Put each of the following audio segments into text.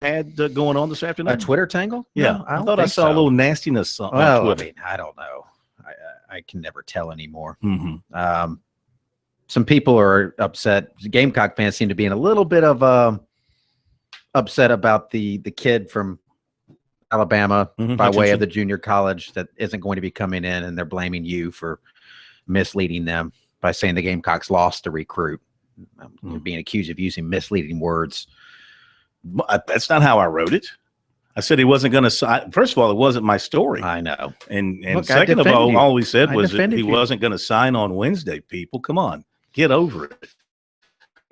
had going on this afternoon? A Twitter tangle? Yeah, No, I thought I saw a little nastiness on Twitter. I mean, I don't know. I can never tell anymore. Mm-hmm. Some people are upset. Gamecock fans seem to be in a little bit of upset about the kid from Alabama by way of the junior college that isn't going to be coming in, and they're blaming you for misleading them by saying the Gamecocks lost the recruit. You're being accused of using misleading words. That's not how I wrote it. I said he wasn't going to sign. First of all, it wasn't my story. I know. And look, second of all we said was that he wasn't going to sign on Wednesday. People, come on, get over it.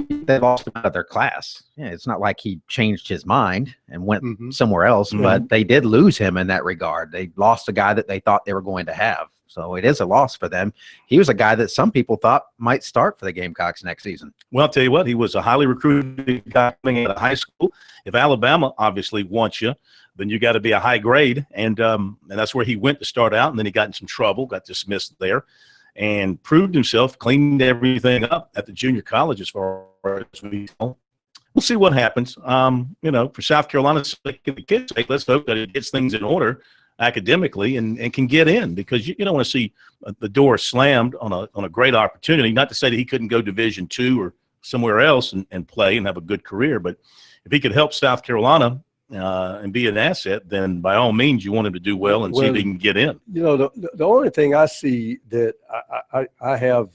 They lost him out of their class. Yeah, it's not like he changed his mind and went somewhere else, but they did lose him in that regard. They lost a guy that they thought they were going to have. So it is a loss for them. He was a guy that some people thought might start for the Gamecocks next season. Well, I'll tell you what, he was a highly recruited guy coming out of high school. If Alabama obviously wants you, then you got to be a high grade. And that's where he went to start out. And then he got in some trouble, got dismissed there, and proved himself, cleaned everything up at the junior college as far as we know. We'll see what happens. For South Carolina's sake, the kids' sake, let's hope that it gets things in order academically and can get in, because you don't want to see the door slammed on a great opportunity. Not to say that he couldn't go Division II or somewhere else and play and have a good career, but if he could help South Carolina and be an asset, then by all means you want him to do well and see if he can get in. The only thing I see that I have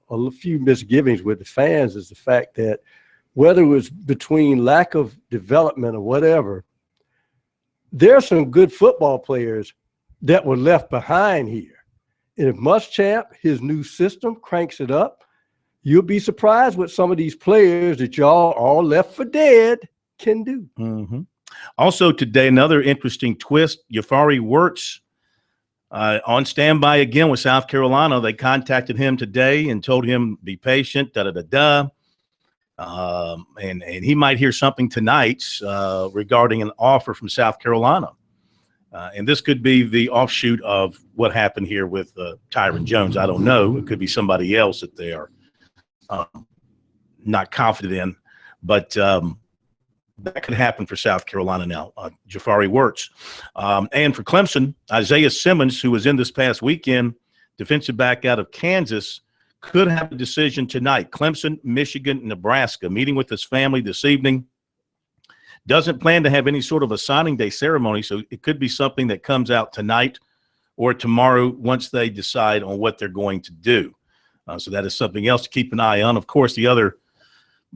a few misgivings with the fans is the fact that whether it was between lack of development or whatever, there are some good football players that were left behind here. And if Muschamp, his new system, cranks it up, you'll be surprised what some of these players that y'all all left for dead can do. Mm-hmm. Also today, another interesting twist, Jafari Wirtz on standby again with South Carolina. They contacted him today and told him be patient, and he might hear something tonight regarding an offer from South Carolina. And this could be the offshoot of what happened here with Tyron Jones. I don't know. It could be somebody else that they are not confident in. But that could happen for South Carolina now, Jafari Wirtz. And for Clemson, Isaiah Simmons, who was in this past weekend, defensive back out of Kansas, could have a decision tonight. Clemson, Michigan, Nebraska, meeting with his family this evening. Doesn't plan to have any sort of a signing day ceremony, so it could be something that comes out tonight or tomorrow once they decide on what they're going to do. So that is something else to keep an eye on. Of course, the other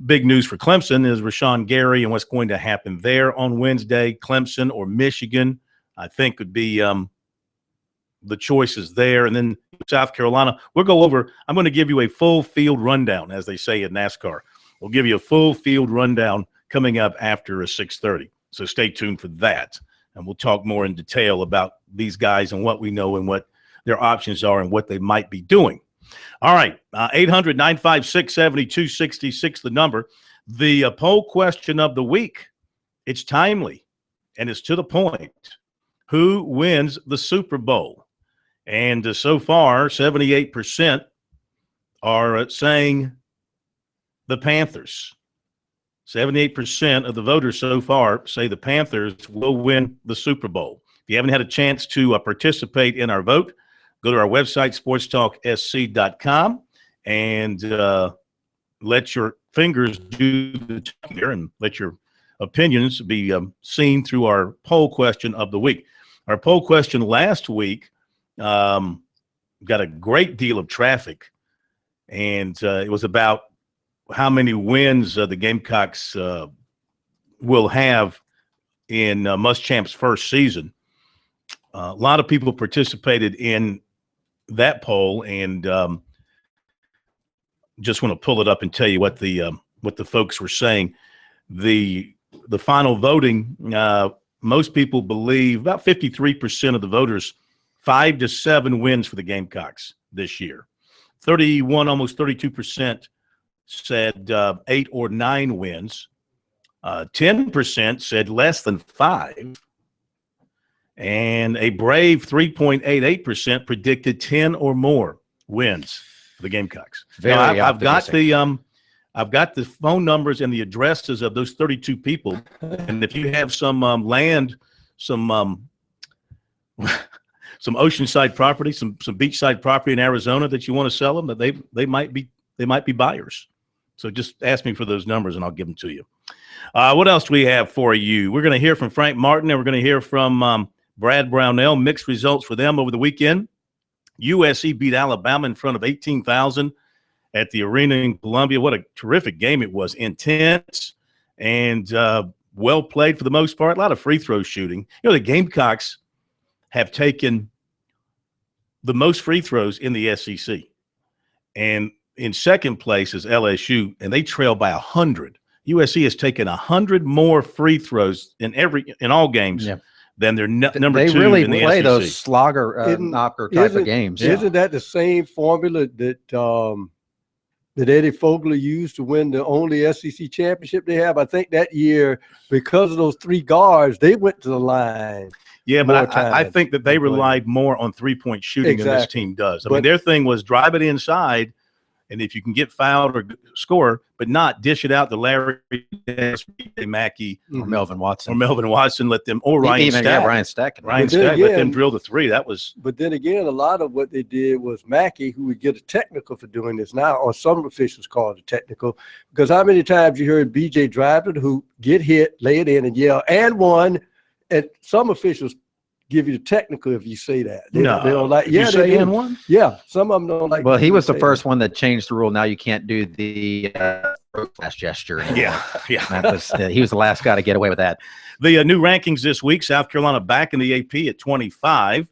big news for Clemson is Rashawn Gary and what's going to happen there on Wednesday. Clemson or Michigan, I think, could be the choices there. And then South Carolina, we'll go over. I'm going to give you a full field rundown, as they say in NASCAR. We'll give you a full field rundown coming up after 6:30. So stay tuned for that. And we'll talk more in detail about these guys and what we know and what their options are and what they might be doing. All right, 800-956-7266, the number. The poll question of the week, it's timely, and it's to the point. Who wins the Super Bowl? And so far, 78% are saying the Panthers. 78% of the voters so far say the Panthers will win the Super Bowl. If you haven't had a chance to participate in our vote, go to our website, sportstalksc.com, and let your fingers do the talking there and let your opinions be seen through our poll question of the week. Our poll question last week got a great deal of traffic, and it was about how many wins the Gamecocks will have in Muschamp's first season. A lot of people participated in that poll, and just want to pull it up and tell you what the folks were saying. The final voting, most people believe, about 53% of the voters, 5 to 7 wins for the Gamecocks this year. 31, almost 32% said 8 or 9 wins. 10% said less than 5. And a brave 3.88% predicted 10 or more wins for the Gamecocks. I've I've got the phone numbers and the addresses of those 32 people. And if you have some land, some some oceanside property, some beachside property in Arizona that you want to sell them, that they might be buyers. So just ask me for those numbers and I'll give them to you. What else do we have for you? We're going to hear from Frank Martin and we're going to hear from Brad Brownell. Mixed results for them over the weekend. USC beat Alabama in front of 18,000 at the arena in Columbia. What a terrific game it was. Intense and well played for the most part. A lot of free throw shooting. The Gamecocks have taken the most free throws in the SEC. And in second place is LSU, and they trail by 100. USC has taken 100 more free throws in all games than their number two really in the play SEC. Those slogger knocker type of games. Isn't that the same formula that Eddie Fogler used to win the only SEC championship they have? I think that year, because of those three guards, they went to the line. Yeah, but I think that they relied more on three-point shooting than this team does. I mean, their thing was drive it inside, and if you can get fouled or score, but not dish it out to Larry Mackey or Melvin Watson. Let them, or Ryan Stack. Ryan Stack. Let them drill the three. That was. But then again, a lot of what they did was Mackey, who would get a technical for doing this now, or some officials call it a technical, because how many times you heard BJ drive to the hoop, get hit, lay it in, and yell, and one. And some officials give you the technical if you say that. They don't like. Yeah, they say and one. Yeah, some of them don't like. Well, he was the first one that changed the rule. Now you can't do the flash gesture anymore. Yeah. He was the last guy to get away with that. The new rankings this week: South Carolina back in the AP at 25,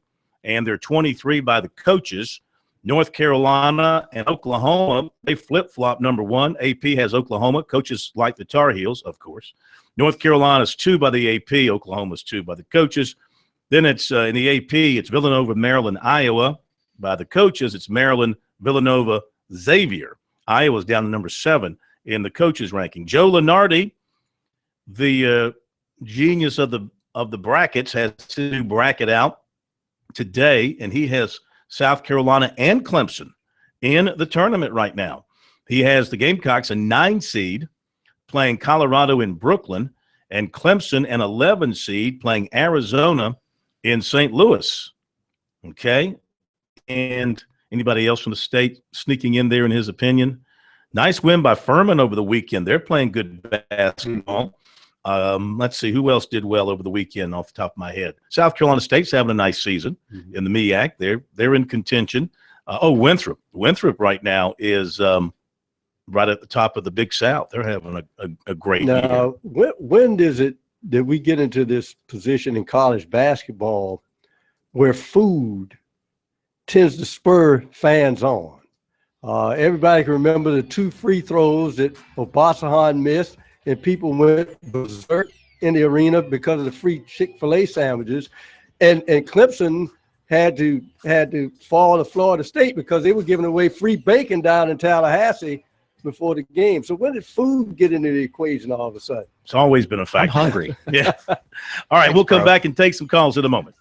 and they're 23 by the coaches. North Carolina and Oklahoma, they flip-flop number one. AP has Oklahoma. Coaches like the Tar Heels, of course. North Carolina's 2 by the AP. Oklahoma's 2 by the coaches. Then it's in the AP, it's Villanova, Maryland, Iowa. By the coaches, it's Maryland, Villanova, Xavier. Iowa's down to number 7 in the coaches ranking. Joe Lunardi, the genius of the brackets, has his new bracket out today, and he has South Carolina and Clemson in the tournament right now. He has the Gamecocks a 9 seed playing Colorado in Brooklyn, and Clemson an 11 seed playing Arizona in St. Louis. Okay. And anybody else from the state sneaking in there in his opinion? Nice win by Furman over the weekend. They're playing good basketball. Let's see who else did well over the weekend off the top of my head. South Carolina State's having a nice season in the MEAC. They're in contention. Winthrop right now is right at the top of the Big South. They're having a great year. Now, when does it that we get into this position in college basketball where food tends to spur fans on? Everybody can remember the 2 free throws that Obasahan missed, and people went berserk in the arena because of the free Chick-fil-A sandwiches. And Clemson had to fall to Florida State because they were giving away free bacon down in Tallahassee before the game. So when did food get into the equation all of a sudden? It's always been a factor. I'm hungry. Yeah. All right, we'll come back and take some calls in a moment.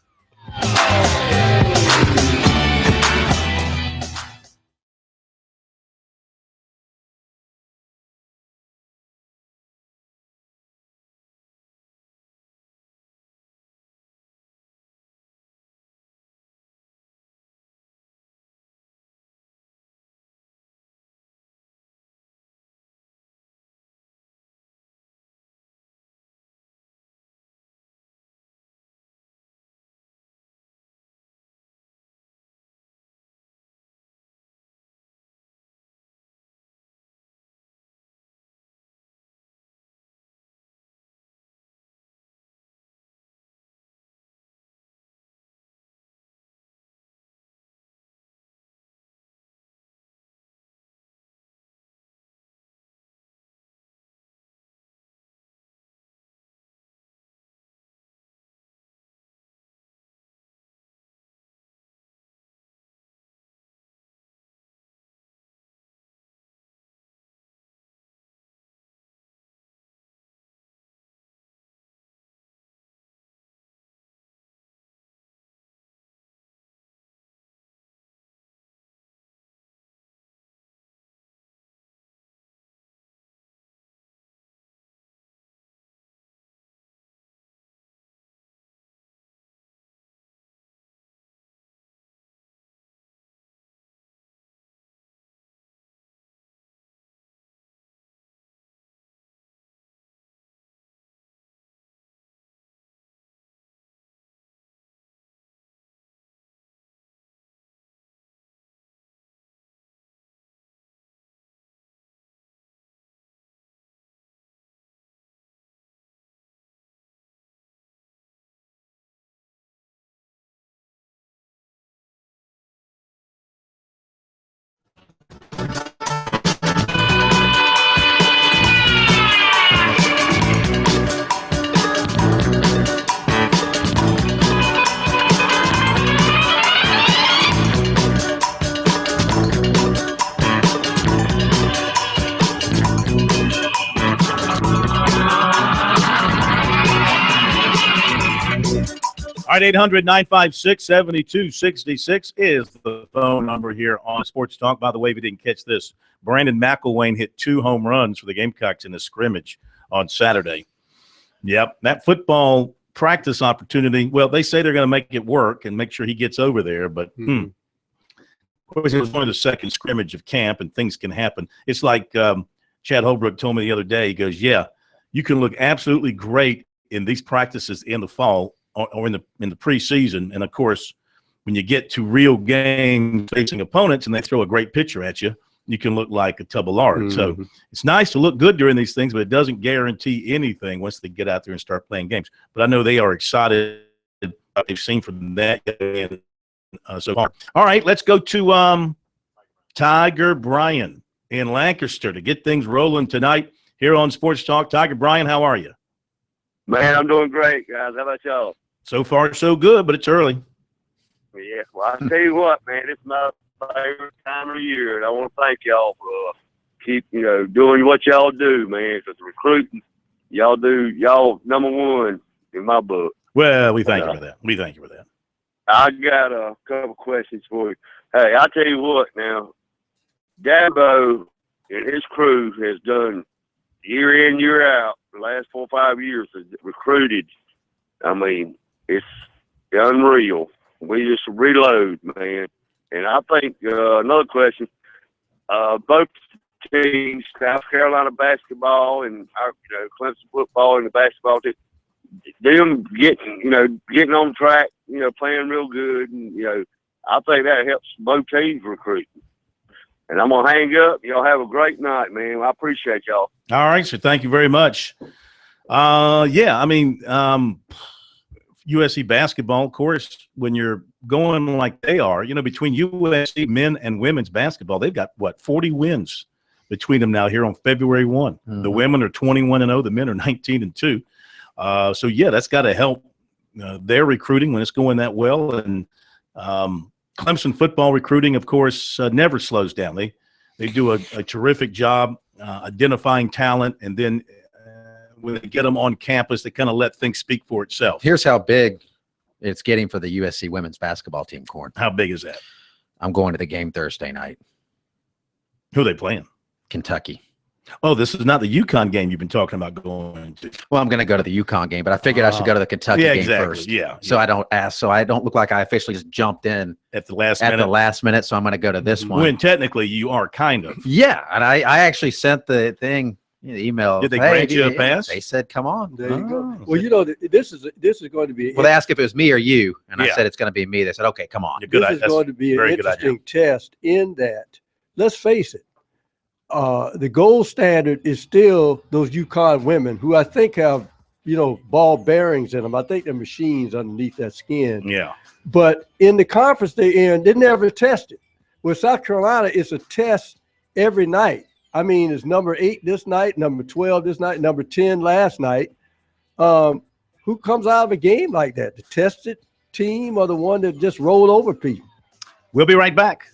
All right, 800-956-7266 is the phone number here on Sports Talk. By the way, if you didn't catch this, Brandon McElwain hit 2 home runs for the Gamecocks in the scrimmage on Saturday. Yep, that football practice opportunity, well, they say they're going to make it work and make sure he gets over there, but of course, it was only the second scrimmage of camp, and things can happen. It's like Chad Holbrook told me the other day. He goes, yeah, you can look absolutely great in these practices in the fall or in the preseason, and of course, when you get to real games facing opponents and they throw a great pitcher at you, you can look like a tub of lard. So it's nice to look good during these things, but it doesn't guarantee anything once they get out there and start playing games. But I know they are excited what they've seen from that so far. All right, let's go to Tiger Bryan in Lancaster to get things rolling tonight here on Sports Talk. Tiger Bryan, how are you? Man, I'm doing great, guys. How about y'all? So far, so good, but it's early. Yeah, well, I tell you what, man, it's my favorite time of the year, and I want to thank y'all for keep, doing what y'all do, man. Because recruiting, y'all number one in my book. Well, we thank you for that. We thank you for that. I got a couple questions for you. Hey, I tell you what, now, Dabo and his crew has done year in, year out, the last 4 or 5 years, has recruited. I mean, it's unreal. We just reload, man. And I think another question, both teams, South Carolina basketball and our, Clemson football and the basketball team, them getting on track, playing real good, and I think that helps both teams recruit. And I'm gonna hang up. Y'all have a great night, man. I appreciate y'all. All right, so thank you very much. Yeah, I mean, USC basketball, of course, when you're going like they are, between USC men and women's basketball, they've got 40 wins between them now here on February 1. Mm-hmm. The women are 21-0, the men are 19-2. So yeah, that's got to help their recruiting when it's going that well. And Clemson football recruiting, of course, never slows down. They do a terrific job identifying talent, and then when they get them on campus, they kind of let things speak for itself. Here's how big it's getting for the USC women's basketball team, Corn. How big is that? I'm going to the game Thursday night. Who are they playing? Kentucky. Oh, this is not the UConn game you've been talking about going to. Well, I'm going to go to the UConn game, but I figured I should go to the Kentucky game first. Yeah. So I don't look like I officially just jumped in at the last minute. So I'm going to go to this one. When technically you are kind of. Yeah, and I actually sent the thing. The email. Did they grant you a pass? They said, "Come on." There you go. Well, this is going to be. Well, they asked if it was me or you, and I said it's going to be me. They said, "Okay, come on." This is going to be an interesting test in that. Let's face it, the gold standard is still those UConn women who I think have ball bearings in them. I think they're machines underneath that skin. Yeah. But in the conference they're in, they never tested. With South Carolina, it's a test every night. I mean, it's number 8 this night, number 12 this night, number 10 last night. Who comes out of a game like that? The tested team or the one that just rolled over people? We'll be right back.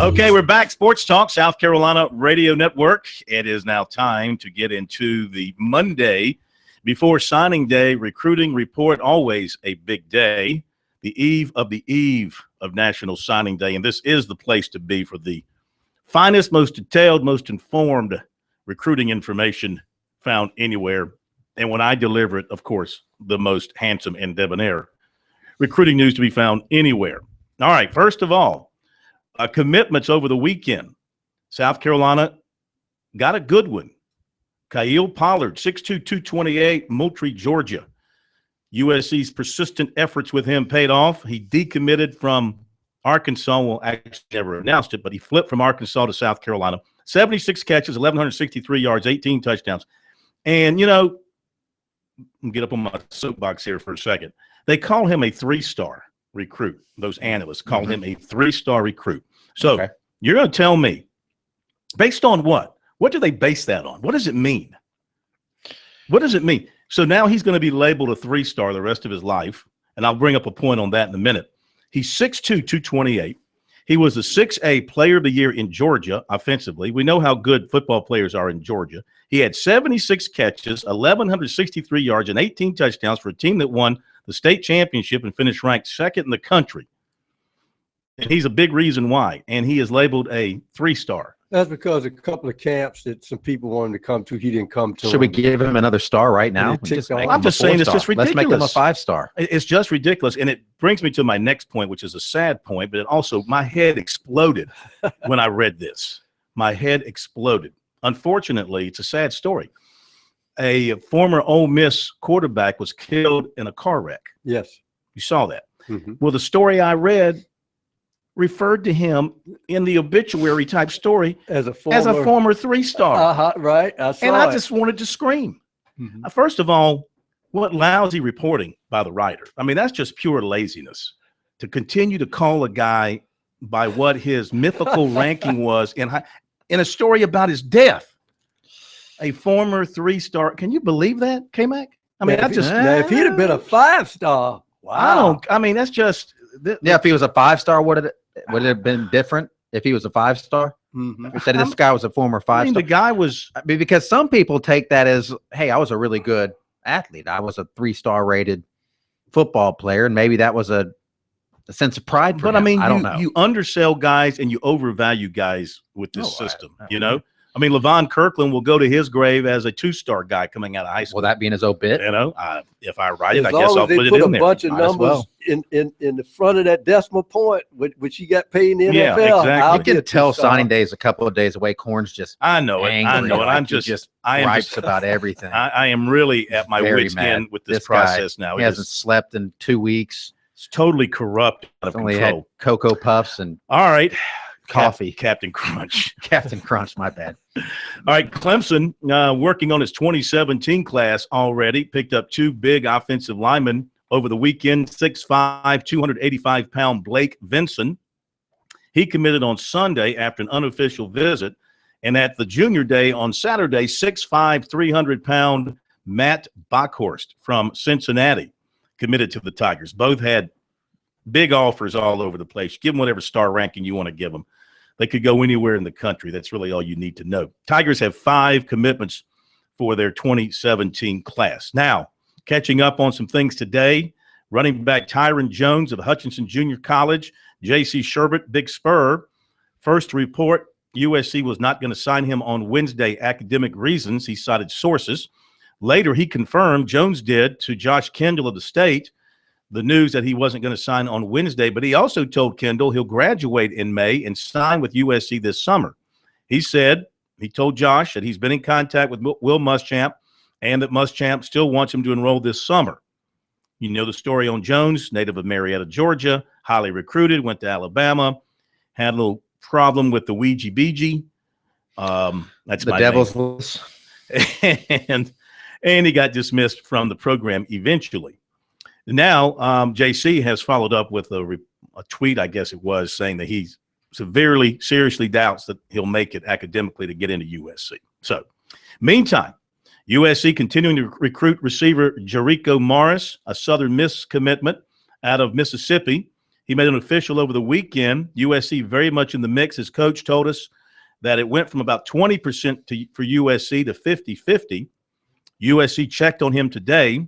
Okay, we're back. Sports Talk, South Carolina Radio Network. It is now time to get into the Monday before signing day recruiting report. Always a big day, the eve of National Signing Day. And this is the place to be for the finest, most detailed, most informed recruiting information found anywhere. And when I deliver it, of course, the most handsome and debonair recruiting news to be found anywhere. All right, first of all, commitments over the weekend. South Carolina got a good one. Kyle Pollard, 6'2", 228, Moultrie, Georgia. USC's persistent efforts with him paid off. He decommitted from Arkansas. Well, actually never announced it, but he flipped from Arkansas to South Carolina. 76 catches, 1,163 yards, 18 touchdowns. And, you know, I'll get up on my soapbox here for a second. They call him a 3-star recruit. Those analysts call him a 3-star recruit. So you're going to tell me, based on what? What do they base that on? What does it mean? What does it mean? So now he's going to be labeled a 3-star the rest of his life, and I'll bring up a point on that in a minute. He's 6'2", 228. He was the 6A Player of the Year in Georgia offensively. We know how good football players are in Georgia. He had 76 catches, 1,163 yards, and 18 touchdowns for a team that won the state championship and finished ranked second in the country. And he's a big reason why. And he is labeled a 3-star. That's because a couple of camps that some people wanted to come to, he didn't come to. Should we give him another star right now? I'm just saying it's just ridiculous. Let's make him a 5-star. It's just ridiculous. And it brings me to my next point, which is a sad point, but it also, my head exploded when I read this. My head exploded. Unfortunately, it's a sad story. A former Ole Miss quarterback was killed in a car wreck. Yes. You saw that. Well, the story I read referred to him in the obituary type story as a former 3-star. Right. I just wanted to scream. First of all, what lousy reporting by the writer. I mean, that's just pure laziness to continue to call a guy by what his mythical ranking was in a story about his death. A former 3-star. Can you believe that, K-Mac? I mean, if he'd have been a 5-star, wow. That's just. If he was a 5-star, would it have been different if he was a 5-star? That this guy was a former 5-star. I mean, the guy was. Because some people take that as, hey, I was a really good athlete. I was a 3-star rated football player, and maybe that was a sense of pride for him. I mean, I don't know. You undersell guys and you overvalue guys with this system, you know? I mean, Levon Kirkland will go to his grave as a 2-star guy coming out of high school. Will that be in his obit? You know, if I write it, I guess I'll put it in there. A bunch of numbers in the front of that decimal point, which he got paid in the NFL. Exactly. You can tell signing day is a couple of days away. Corn's just I know it. And I'm just gripes about everything. I am really at my wits' end with this process now. He hasn't slept in 2 weeks. It's totally corrupt, out of control. Had Cocoa Puffs and all right. Coffee. Captain Crunch. Captain Crunch, my bad. All right, Clemson working on his 2017 class already. Picked up 2 big offensive linemen over the weekend, 6'5", 285-pound Blake Vinson. He committed on Sunday after an unofficial visit. And at the junior day on Saturday, 6'5", 300-pound Matt Bockhorst from Cincinnati committed to the Tigers. Both had big offers all over the place. Give them whatever star ranking you want to give them. They could go anywhere in the country. That's really all you need to know. Tigers have 5 commitments for their 2017 class. Now, catching up on some things today, running back Tyron Jones of Hutchinson Junior College, J.C. Sherbert, Big Spur. First report, USC was not going to sign him on Wednesday, academic reasons. He cited sources. Later, he confirmed, Jones did, to Josh Kendall of the State, the news that he wasn't going to sign on Wednesday, but he also told Kendall he'll graduate in May and sign with USC this summer. He told Josh that he's been in contact with Will Muschamp and that Muschamp still wants him to enroll this summer. You know the story on Jones, native of Marietta, Georgia, highly recruited, went to Alabama, had a little problem with the Ouija Beegee. That's the my devil's name. loose. And he got dismissed from the program eventually. Now, JC has followed up with a tweet, I guess it was, saying that he seriously doubts that he'll make it academically to get into USC. So, meantime, USC continuing to recruit receiver Jericho Morris, a Southern Miss commitment out of Mississippi. He made it official over the weekend. USC very much in the mix. His coach told us that it went from about 20% for USC to 50-50. USC checked on him today,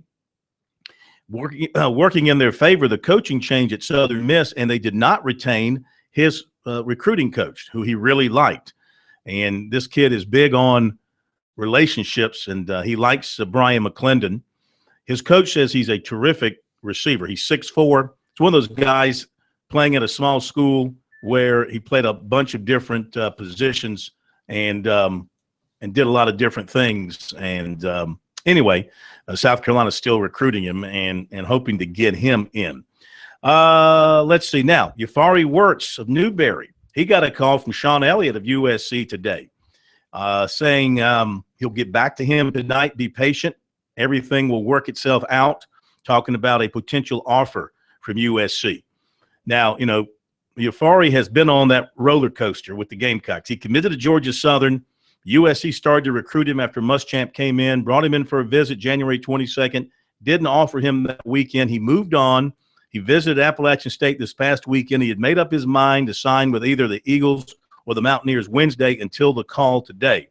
working in their favor, the coaching change at Southern Miss, and they did not retain his recruiting coach, who he really liked. And this kid is big on relationships, and he likes Brian McClendon. His coach says he's a terrific receiver. He's 6'4". It's one of those guys playing at a small school where he played a bunch of different positions and did a lot of different things. And anyway, South Carolina's still recruiting him and hoping to get him in. Let's see now. Yafari Wirtz of Newberry. He got a call from Sean Elliott of USC today saying he'll get back to him tonight. Be patient. Everything will work itself out. Talking about a potential offer from USC. Now, you know, Yafari has been on that roller coaster with the Gamecocks. He committed to Georgia Southern. USC started to recruit him after Muschamp came in, brought him in for a visit January 22nd, didn't offer him that weekend. He moved on. He visited Appalachian State this past weekend. He had made up his mind to sign with either the Eagles or the Mountaineers Wednesday until the call today.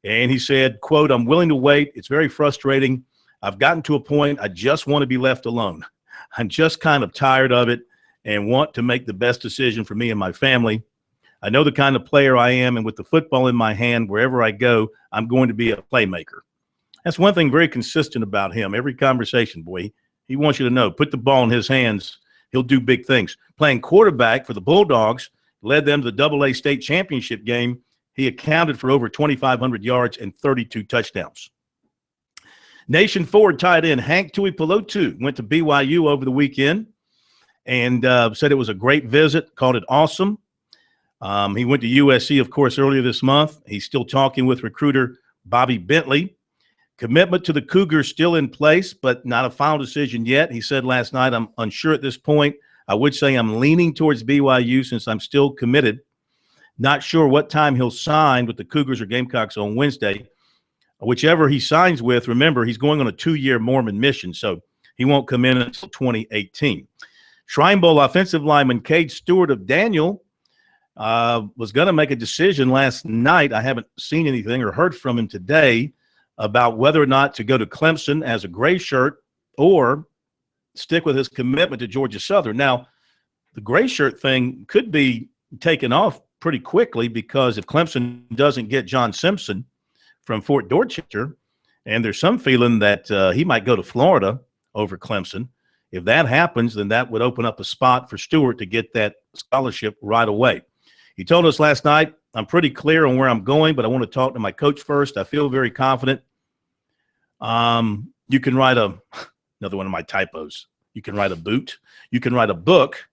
And he said, quote, "I'm willing to wait. It's very frustrating. I've gotten to a point I just want to be left alone. I'm just kind of tired of it and want to make the best decision for me and my family. I know the kind of player I am, and with the football in my hand, wherever I go, I'm going to be a playmaker." That's one thing very consistent about him. Every conversation, boy, he wants you to know, put the ball in his hands, he'll do big things. Playing quarterback for the Bulldogs, led them to the AA state championship game. He accounted for over 2,500 yards and 32 touchdowns. Nation Ford tight end Hank Tuipulotu went to BYU over the weekend and said it was a great visit, called it awesome. He went to USC, of course, earlier this month. He's still talking with recruiter Bobby Bentley. Commitment to the Cougars still in place, but not a final decision yet. He said last night, "I'm unsure at this point. I would say I'm leaning towards BYU since I'm still committed. Not sure what time he'll sign with the Cougars or Gamecocks on Wednesday. Whichever he signs with, remember, he's going on a 2-year Mormon mission, so he won't come in until 2018. Shrine Bowl offensive lineman Cade Stewart of Daniel was going to make a decision last night. I haven't seen anything or heard from him today about whether or not to go to Clemson as a gray shirt or stick with his commitment to Georgia Southern. Now, the gray shirt thing could be taken off pretty quickly because if Clemson doesn't get John Simpson from Fort Dorchester, and there's some feeling that he might go to Florida over Clemson. If that happens, then that would open up a spot for Stewart to get that scholarship right away. He told us last night, "I'm pretty clear on where I'm going, but I want to talk to my coach first. I feel very confident." You can write another one of my typos. You can write a boot. You can write a book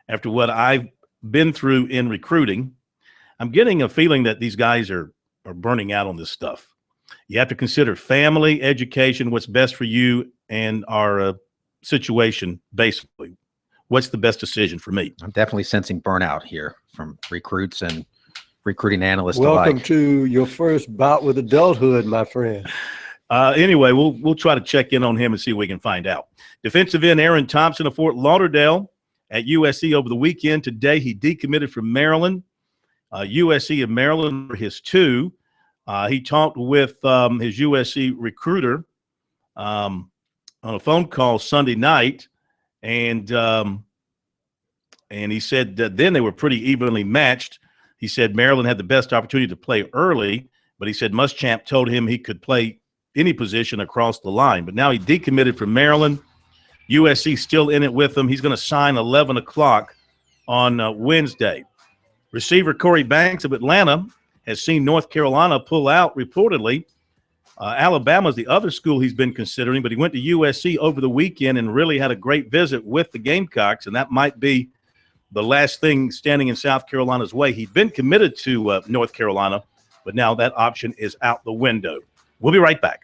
after what I've been through in recruiting. I'm getting a feeling that these guys are burning out on this stuff. You have to consider family, education, what's best for you, and our situation, basically. What's the best decision for me? I'm definitely sensing burnout here from recruits and recruiting analysts Welcome alike. to your first bout with adulthood, my friend. Anyway, we'll try to check in on him and see what we can find out. Defensive end Aaron Thompson of Fort Lauderdale at USC over the weekend. Today, he decommitted from Maryland. USC and Maryland were his two. He talked with his USC recruiter on a phone call Sunday night, and he said that then they were pretty evenly matched. He said Maryland had the best opportunity to play early, but he said Muschamp told him he could play any position across the line. But now he decommitted from Maryland. USC still in it with him. He's going to sign 11 o'clock on Wednesday. Receiver Corey Banks of Atlanta has seen North Carolina pull out reportedly. Alabama is the other school he's been considering, but he went to USC over the weekend and really had a great visit with the Gamecocks, and that might be the last thing standing in South Carolina's way. He'd been committed to North Carolina, but now that option is out the window. We'll be right back.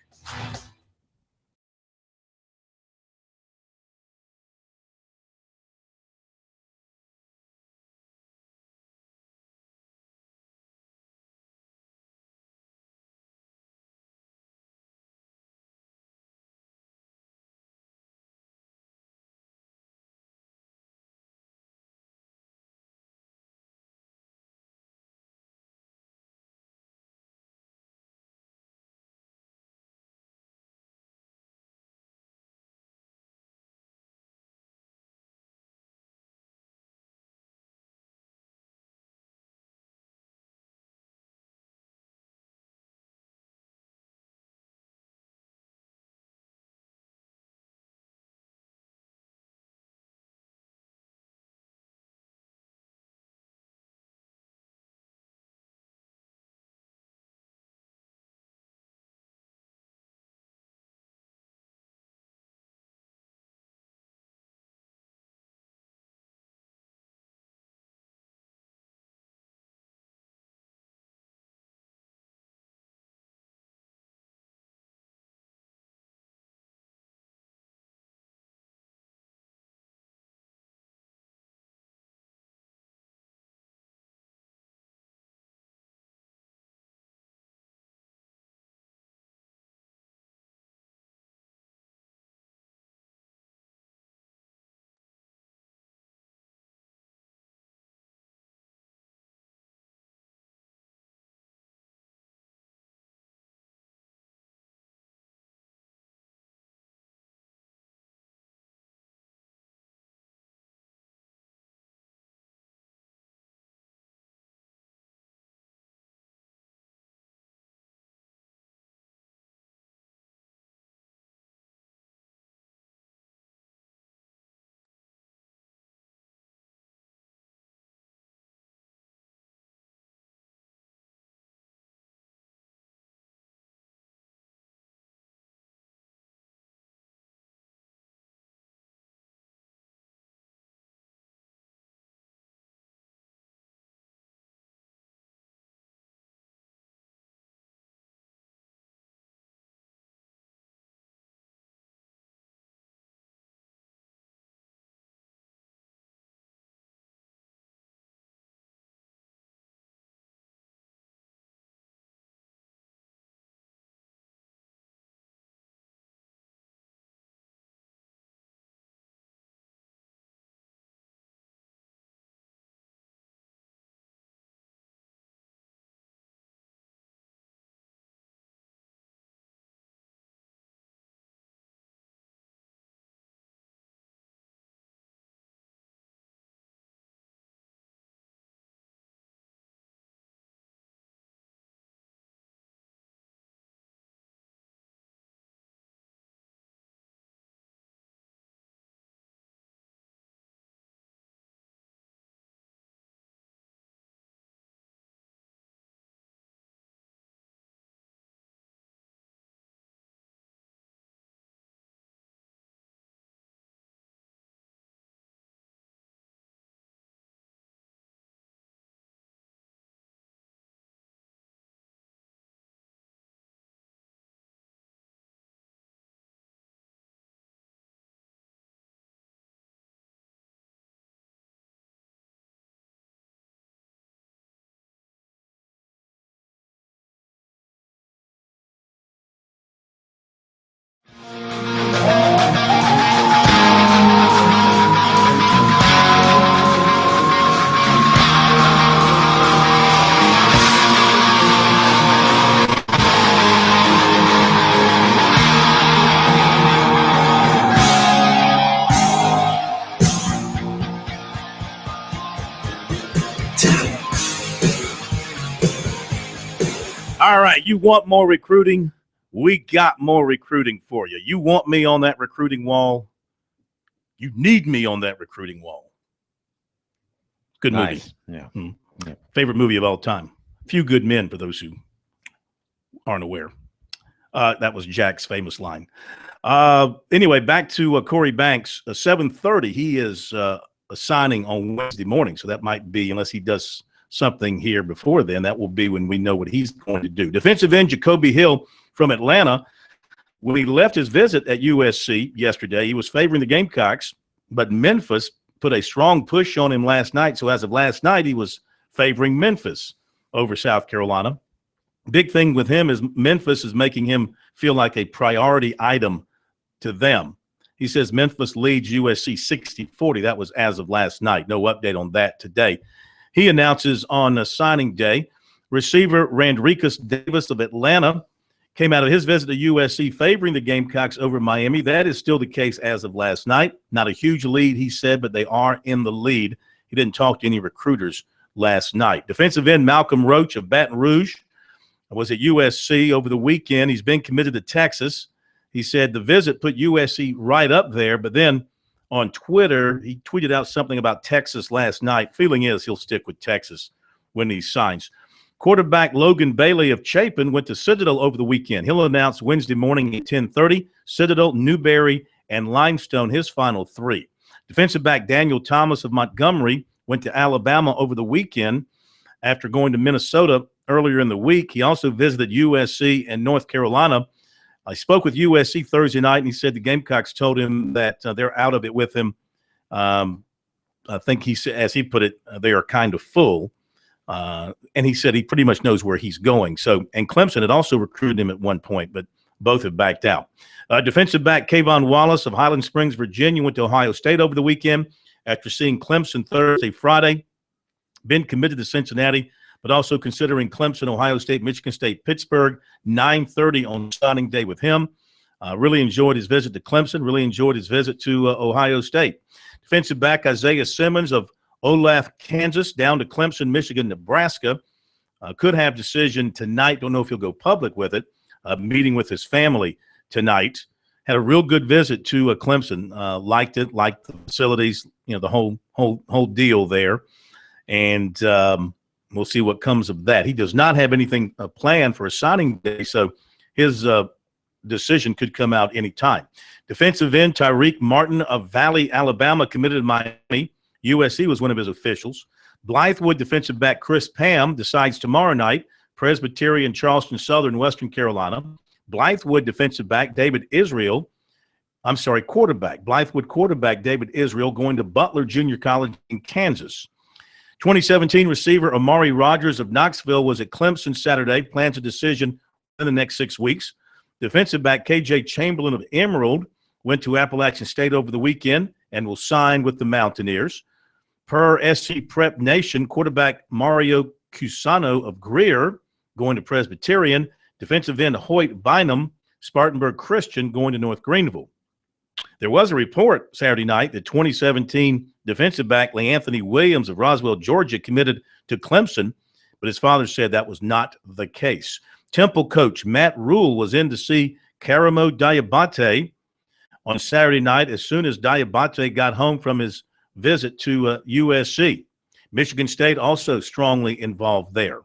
All right, you want more recruiting? We got more recruiting for you. You want me on that recruiting wall? You need me on that recruiting wall. Good movie. Nice. Yeah. Yeah. Favorite movie of all time. Few Good Men, for those who aren't aware. That was Jack's famous line. Anyway, back to Corey Banks. 7:30. He is signing on Wednesday morning, so that might be, unless he does something here before then, that will be when we know what he's going to do. Defensive end Jacoby Hill from Atlanta, when he left his visit at USC yesterday, he was favoring the Gamecocks, but Memphis put a strong push on him last night. So as of last night, he was favoring Memphis over South Carolina. Big thing with him is Memphis is making him feel like a priority item to them. He says Memphis leads USC 60-40. That was as of last night. No update on that today. He announces on signing day, receiver Randricus Davis of Atlanta came out of his visit to USC favoring the Gamecocks over Miami. That is still the case as of last night. Not a huge lead, he said, but they are in the lead. He didn't talk to any recruiters last night. Defensive end Malcolm Roach of Baton Rouge was at USC over the weekend. He's been committed to Texas. He said the visit put USC right up there, but then on Twitter, he tweeted out something about Texas last night. Feeling is he'll stick with Texas when he signs. Quarterback Logan Bailey of Chapin went to Citadel over the weekend. He'll announce Wednesday morning at 10:30. Citadel, Newberry, and Limestone, his final three. Defensive back Daniel Thomas of Montgomery went to Alabama over the weekend after going to Minnesota earlier in the week. He also visited USC and North Carolina. I spoke with USC Thursday night, and he said the Gamecocks told him that they're out of it with him. I think he said, as he put it, they are kind of full. And he said he pretty much knows where he's going. So, and Clemson had also recruited him at one point, but both have backed out. Defensive back Kayvon Wallace of Highland Springs, Virginia, went to Ohio State over the weekend after seeing Clemson Thursday, Friday. Been committed to Cincinnati, but also considering Clemson, Ohio State, Michigan State, Pittsburgh, 9:30 on signing day with him. Really enjoyed his visit to Clemson, really enjoyed his visit to Ohio State. Defensive back Isaiah Simmons of Olathe, Kansas, down to Clemson, Michigan, Nebraska. Could have decision tonight. Don't know if he'll go public with it. Meeting with his family tonight. Had a real good visit to Clemson. Liked it, liked the facilities, the whole deal there. And we'll see what comes of that. He does not have anything planned for a signing day, so his decision could come out anytime. Defensive end Tyreek Martin of Valley, Alabama, committed to Miami. USC was one of his officials. Blythewood defensive back Chris Pam decides tomorrow night. Presbyterian, Charleston Southern, Western Carolina. Blythewood defensive back quarterback. Blythewood quarterback David Israel going to Butler Junior College in Kansas. 2017 receiver Amari Rogers of Knoxville was at Clemson Saturday. Plans a decision in the next 6 weeks. Defensive back KJ Chamberlain of Emerald went to Appalachian State over the weekend and will sign with the Mountaineers. Per SC Prep Nation, quarterback Mario Cusano of Greer going to Presbyterian. Defensive end Hoyt Bynum, Spartanburg Christian, going to North Greenville. There was a report Saturday night that 2017 defensive back LeAnthony Williams of Roswell, Georgia, committed to Clemson, but his father said that was not the case. Temple coach Matt Rule was in to see Karamo Diabate on Saturday night as soon as Diabate got home from his visit to USC. Michigan State also strongly involved there.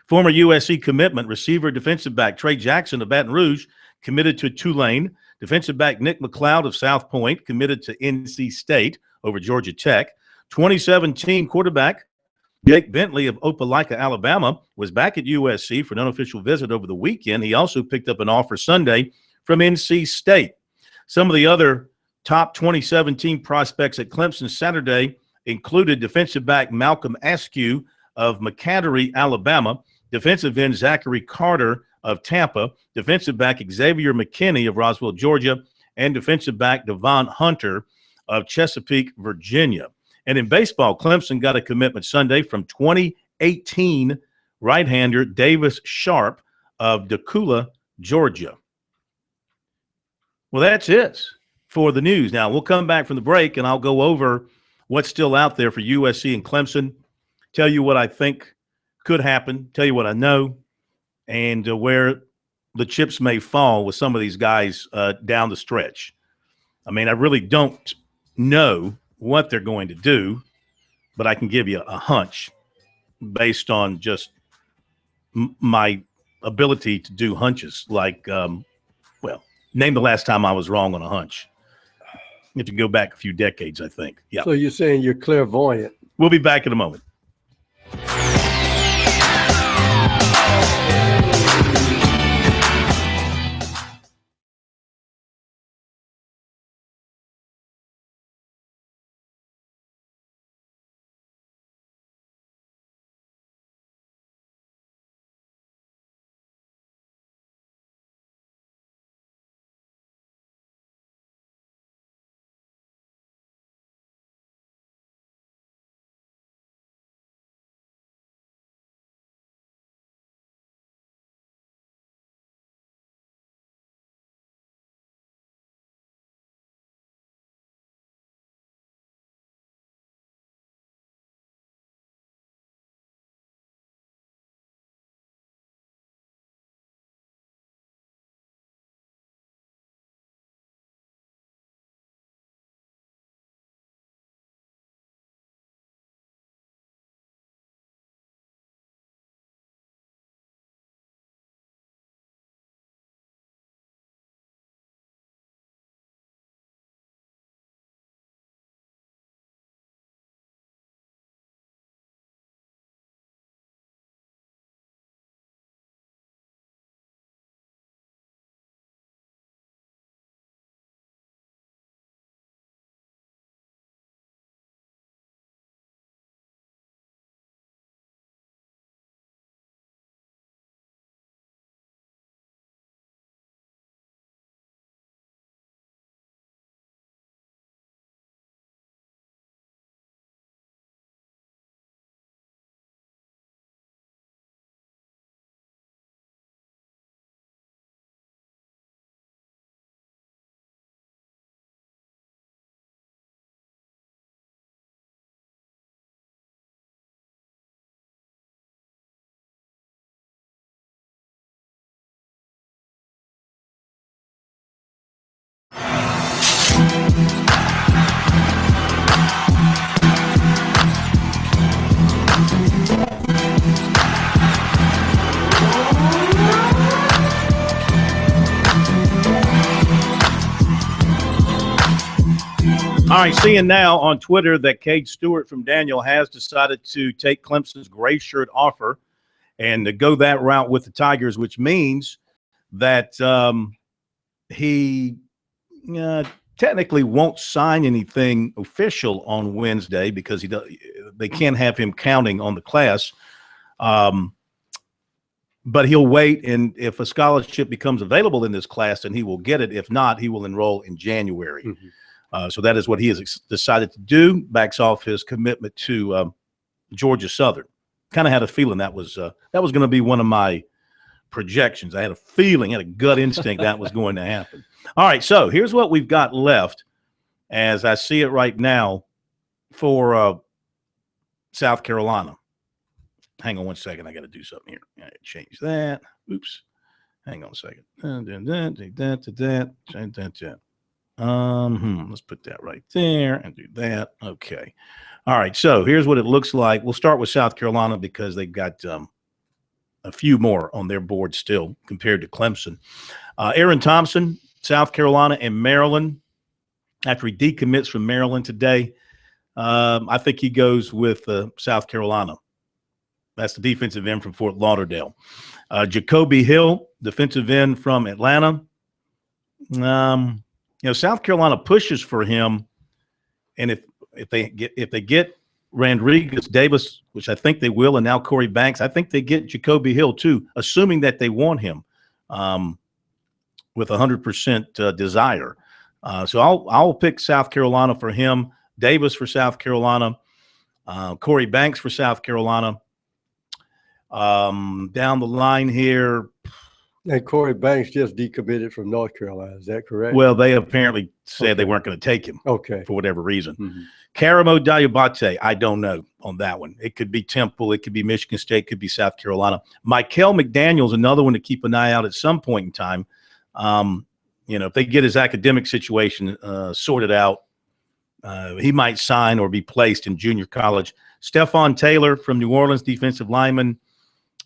Former USC commitment receiver defensive back Trey Jackson of Baton Rouge committed to Tulane. Defensive back Nick McLeod of South Point committed to NC State over Georgia Tech. 2017 quarterback Jake Bentley of Opelika, Alabama, was back at USC for an unofficial visit over the weekend. He also picked up an offer Sunday from NC State. Some of the other top 2017 prospects at Clemson Saturday included defensive back Malcolm Askew of McCattery, Alabama, defensive end Zachary Carter of Tampa, defensive back Xavier McKinney of Roswell, Georgia, and defensive back Devon Hunter of Chesapeake, Virginia. And in baseball, Clemson got a commitment Sunday from 2018 right-hander Davis Sharp of Decula, Georgia. Well, that's it for the news. Now, we'll come back from the break, and I'll go over what's still out there for USC and Clemson. tell you what I think could happen, tell you what I know, and where the chips may fall with some of these guys down the stretch. I mean, I really don't know what they're going to do, but I can give you a hunch based on just my ability to do hunches. Like, well, name the last time I was wrong on a hunch. You have to go back a few decades, I think. Yeah. So you're saying you're clairvoyant. We'll be back in a moment. All right, seeing now on Twitter that Cade Stewart from Daniel has decided to take Clemson's gray shirt offer and to go that route with the Tigers, which means that he technically won't sign anything official on Wednesday because they can't have him counting on the class. But he'll wait, and if a scholarship becomes available in this class, then he will get it. If not, he will enroll in January. Mm-hmm. So that is what he has decided to do. Backs off his commitment to Georgia Southern. Kind of had a feeling that was going to be one of my projections. I had a feeling, had a gut instinct that was going to happen. All right, so here's what we've got left as I see it right now for South Carolina. Hang on one second. I got to do something here. I change that. Oops. Hang on a second. Let's put that right there and do that. Okay. All right. So here's what it looks like. We'll start with South Carolina because they've got a few more on their board still compared to Clemson. Aaron Thompson, South Carolina and Maryland. After he decommits from Maryland today, I think he goes with South Carolina. That's the defensive end from Fort Lauderdale. Jacoby Hill, defensive end from Atlanta. South Carolina pushes for him, and if they get Rodriguez Davis, which I think they will, and now Corey Banks, I think they get Jacoby Hill too, assuming that they want him with 100% desire. So I'll pick South Carolina for him, Davis for South Carolina, Corey Banks for South Carolina. Down the line here, And Corey Banks just decommitted from North Carolina. Is that correct? Well, they apparently said they Okay. weren't going to take him Okay. for whatever reason. Mhm. Karamo Diabate, I don't know on that one. It could be Temple, it could be Michigan State, could be South Carolina. Michael McDaniel's another one to keep an eye out at some point in time. If they get his academic situation sorted out, he might sign or be placed in junior college. Stephon Taylor from New Orleans, defensive lineman.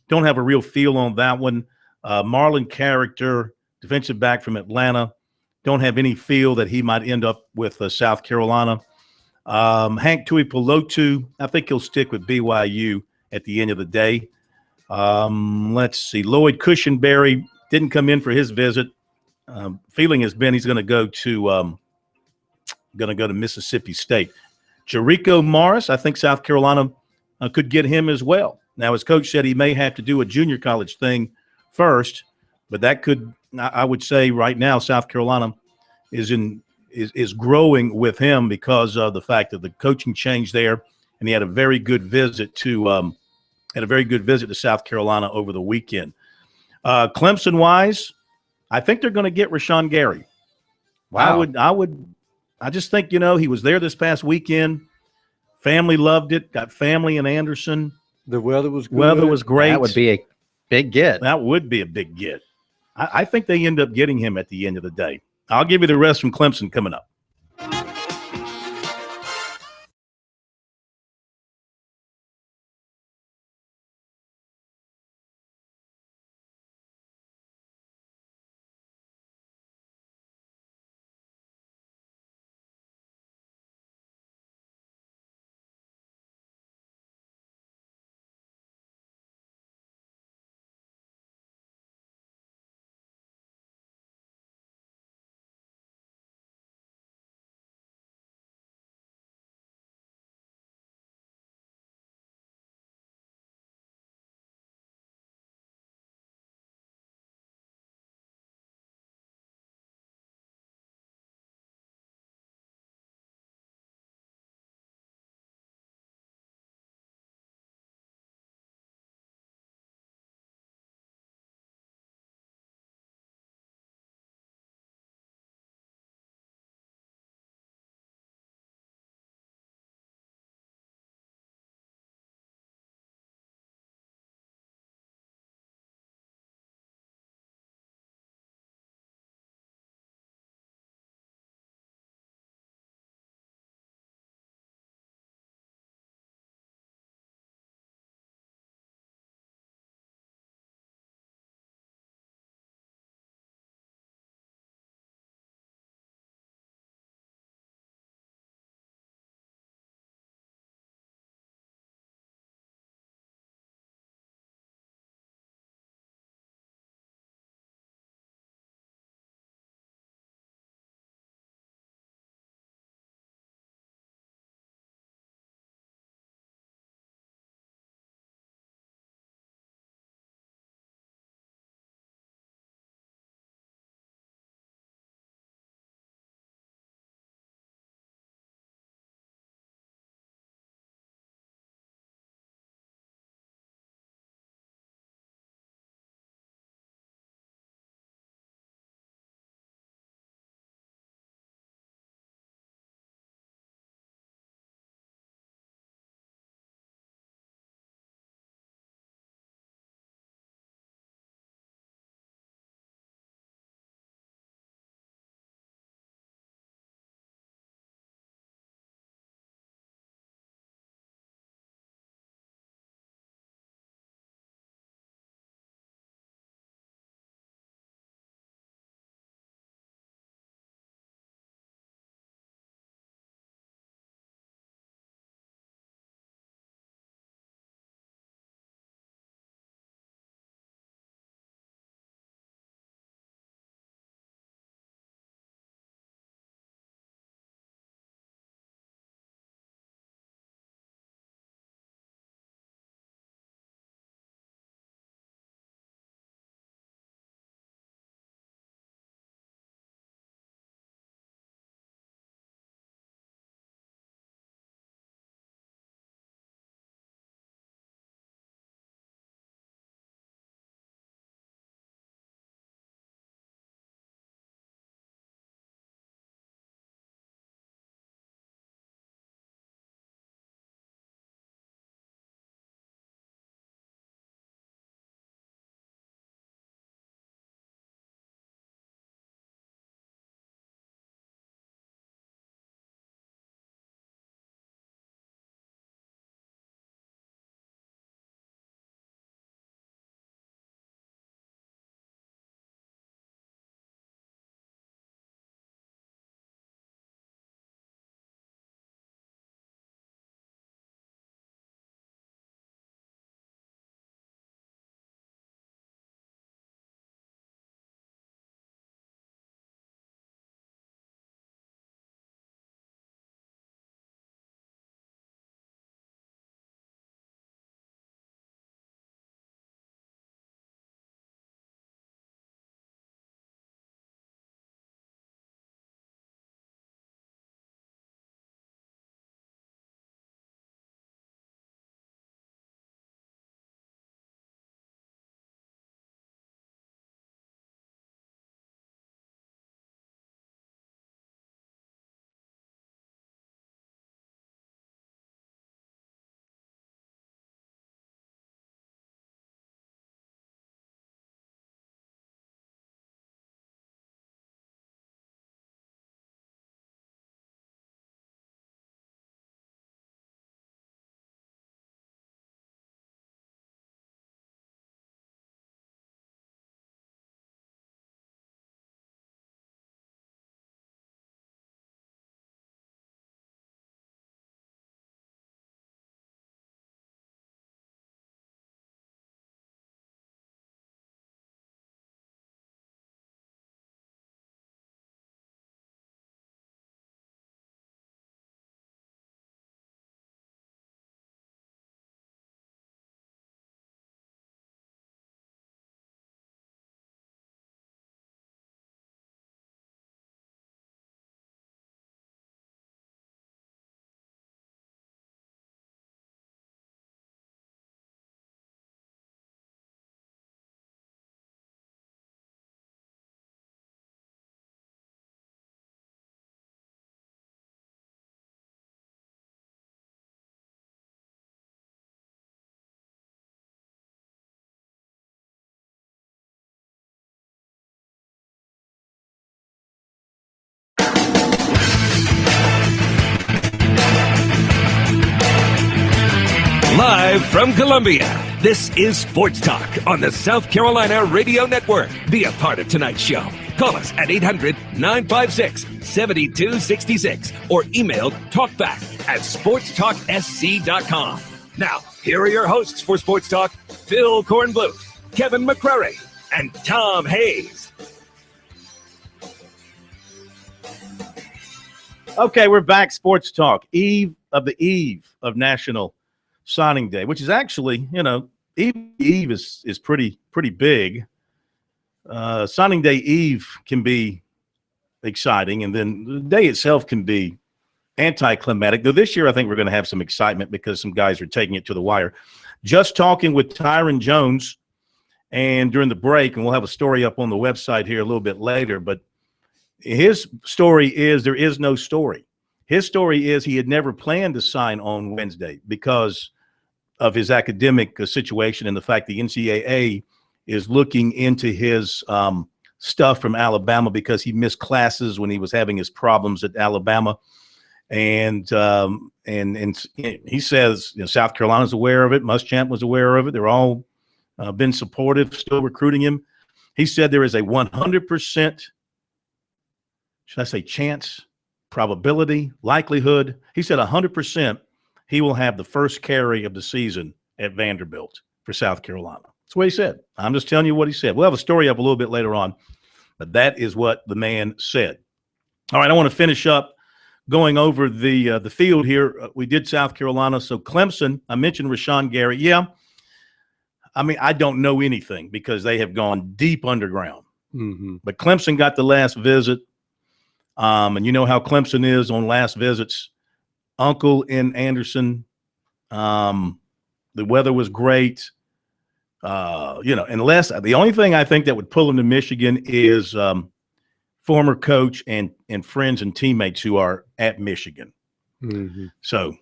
Don't have a real feel on that one. Marlon Character, defensive back from Atlanta. Don't have any feel that he might end up with South Carolina. Hank Tuipulotu, I think he'll stick with BYU at the end of the day. Let's see. Lloyd Cushenberry didn't come in for his visit. Feeling has been he's going to go to Mississippi State. Jericho Morris, I think South Carolina could get him as well. Now, his coach said he may have to do a junior college thing first, but that could, I would say right now, South Carolina is growing with him because of the fact that the coaching change there, and he had a very good visit to South Carolina over the weekend. Clemson wise, I think they're going to get Rashawn Gary. Wow. I just think, he was there this past weekend. Family loved it. Got family in Anderson. The weather was good. Weather was great. That would be a big get. That would be a big get. I think they end up getting him at the end of the day. I'll give you the rest from Clemson coming up. Live from Columbia, this is Sports Talk on the South Carolina Radio Network. Be a part of tonight's show. Call us at 800-956-7266 or email talkback@sportstalksc.com. Now, here are your hosts for Sports Talk, Phil Kornbluth, Kevin McCrary, and Tom Hayes. Okay, we're back. Sports Talk, eve of National Signing Day, which is actually, eve is pretty big. Signing Day eve can be exciting, and then the day itself can be anticlimactic. Though this year, I think we're going to have some excitement because some guys are taking it to the wire. Just talking with Tyron Jones, and during the break, and we'll have a story up on the website here a little bit later, but his story is there is no story. His story is he had never planned to sign on Wednesday because of his academic situation and the fact the NCAA is looking into his stuff from Alabama because he missed classes when he was having his problems at Alabama. And he says South Carolina's aware of it. Muschamp was aware of it. They're all been supportive, still recruiting him. He said there is a 100%, should I say chance, probability, likelihood. He said 100% he will have the first carry of the season at Vanderbilt for South Carolina. That's what he said. I'm just telling you what he said. We'll have a story up a little bit later on, but that is what the man said. All right, I want to finish up going over the field here. We did South Carolina. So Clemson, I mentioned Rashawn Gary. Yeah, I mean, I don't know anything because they have gone deep underground. Mm-hmm. But Clemson got the last visit. And you know how Clemson is on last visits. Uncle in Anderson. The weather was great. Unless the only thing I think that would pull him to Michigan is former coach and friends and teammates who are at Michigan. Mm-hmm. So,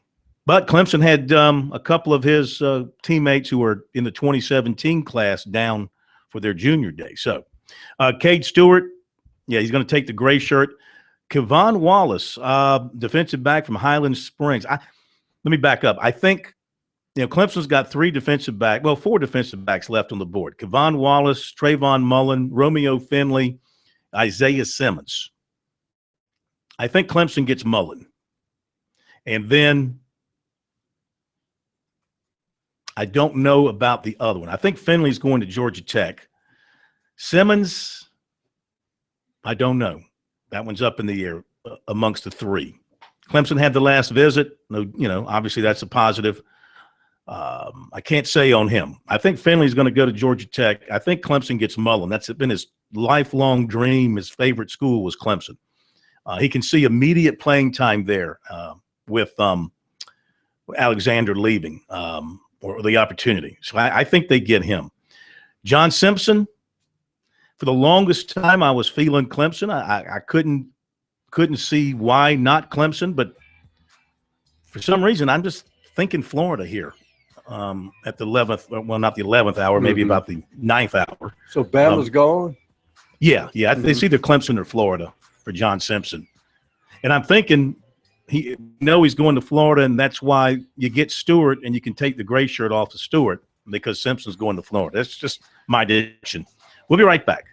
but Clemson had a couple of his teammates who were in the 2017 class down for their junior day. So, Cade Stewart, yeah, he's going to take the gray shirt. Kevon Wallace, defensive back from Highland Springs. Let me back up. I think, Clemson's got four defensive backs left on the board. Kevon Wallace, Trayvon Mullen, Romeo Finley, Isaiah Simmons. I think Clemson gets Mullen. And then I don't know about the other one. I think Finley's going to Georgia Tech. Simmons, I don't know. That one's up in the air amongst the three. Clemson had the last visit. No, obviously that's a positive. I can't say on him. I think Finley's going to go to Georgia Tech. I think Clemson gets Mullen. That's been his lifelong dream. His favorite school was Clemson. He can see immediate playing time there with Alexander leaving or the opportunity. So I think they get him. John Simpson. For the longest time, I was feeling Clemson. I couldn't see why not Clemson, but for some reason, I'm just thinking Florida here at the 11th. Well, not the 11th hour, maybe about the 9th hour. So Bama's gone? Yeah. It's either Clemson or Florida for John Simpson. And I'm thinking he's going to Florida, and that's why you get Stewart, and you can take the gray shirt off of Stewart because Simpson's going to Florida. That's just my decision. We'll be right back.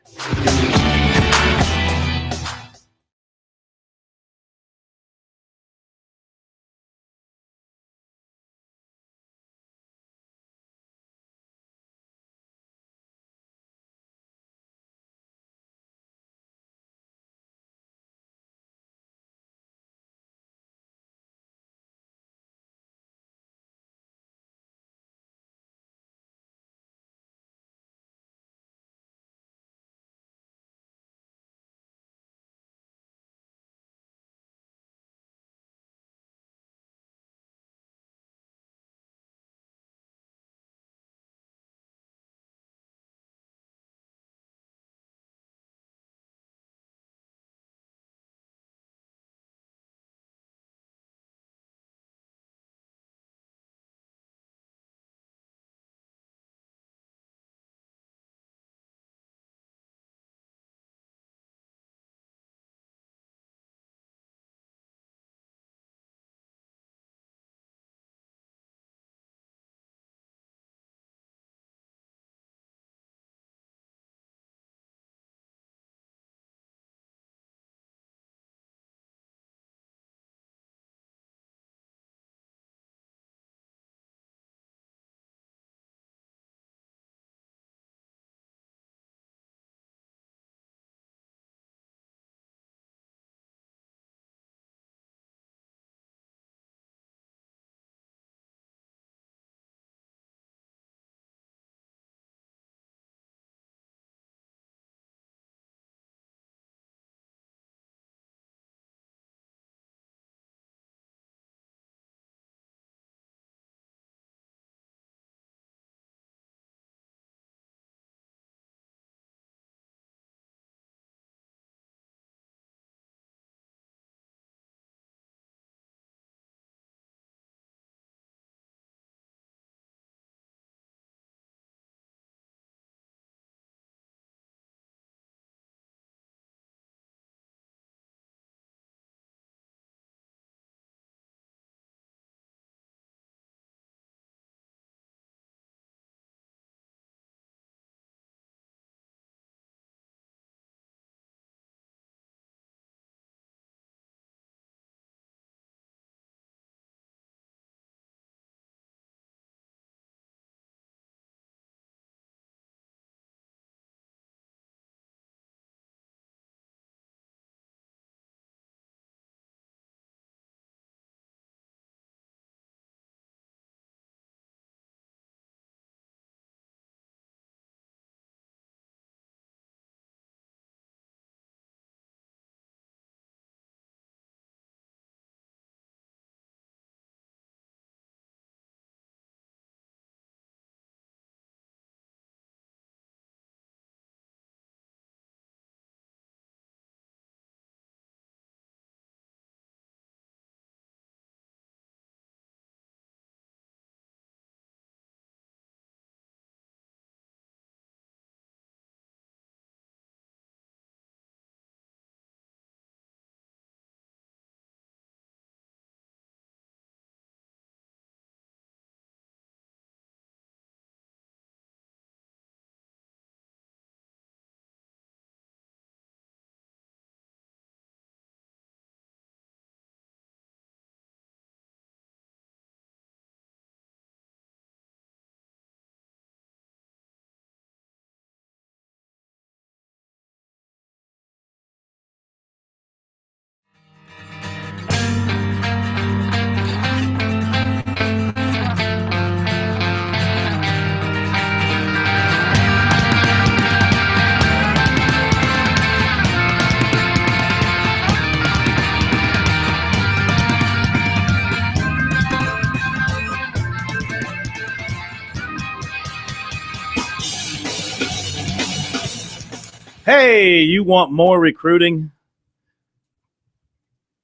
Hey, you want more recruiting?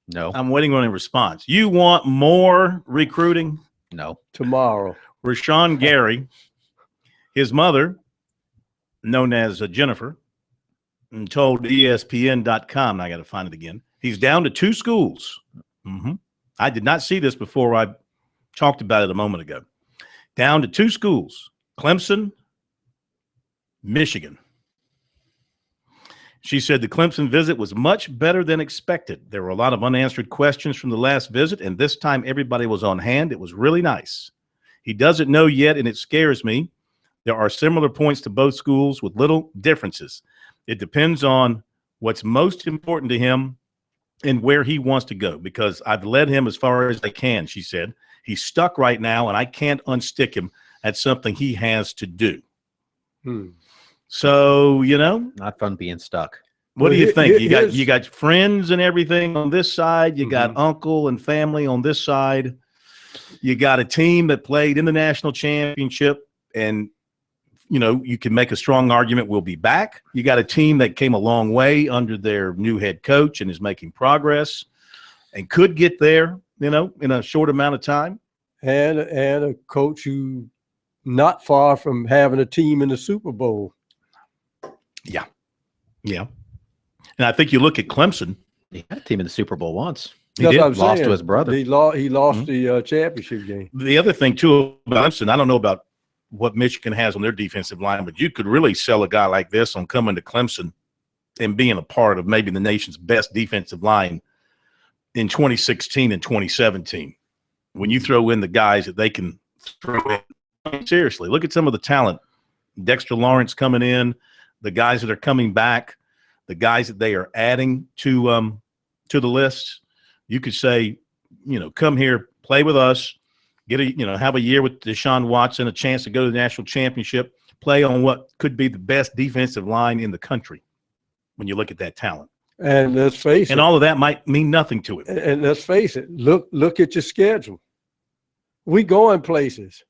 No, I'm waiting on a response. You want more recruiting? no. Tomorrow. Rashawn Gary, his mother, known as Jennifer, and told ESPN.com, I got to find it again, he's down to 2 schools. I did not see this before I talked about it a moment ago. Down to 2 schools, Clemson, Michigan. She said the Clemson visit was much better than expected. There were a lot of unanswered questions from the last visit, and this time everybody was on hand. It was really nice. He doesn't know yet, and it scares me. There are similar points to both schools with little differences. It depends on what's most important to him and where he wants to go, because I've led him as far as I can, she said. He's stuck right now, and I can't unstick him. That's something he has to do. So, Not fun being stuck. what do you think? here's- You got friends and everything on this side. You got uncle and family on this side. You got a team that played in the national championship, and you can make a strong argument we'll be back. You got a team that came a long way under their new head coach and is making progress and could get there, in a short amount of time. And a coach who not far from having a team in the Super Bowl. Yeah. And I think you look at Clemson. He had a team in the Super Bowl once. He That's did. what I'm Lost to saying. his brother. He lost the championship game. The other thing, too, about Clemson, I don't know about what Michigan has on their defensive line, but you could really sell a guy like this on coming to Clemson and being a part of maybe the nation's best defensive line in 2016 and 2017. When you throw in the guys that they can throw in. I mean, seriously, look at some of the talent. Dexter Lawrence coming in, the guys that are coming back, the guys that they are adding to the list. You could say, come here, play with us, have a year with Deshaun Watson, a chance to go to the national championship, play on what could be the best defensive line in the country when you look at that talent. And let's face it. And all of that might mean nothing to him. And let's face it. Look at your schedule. We going places.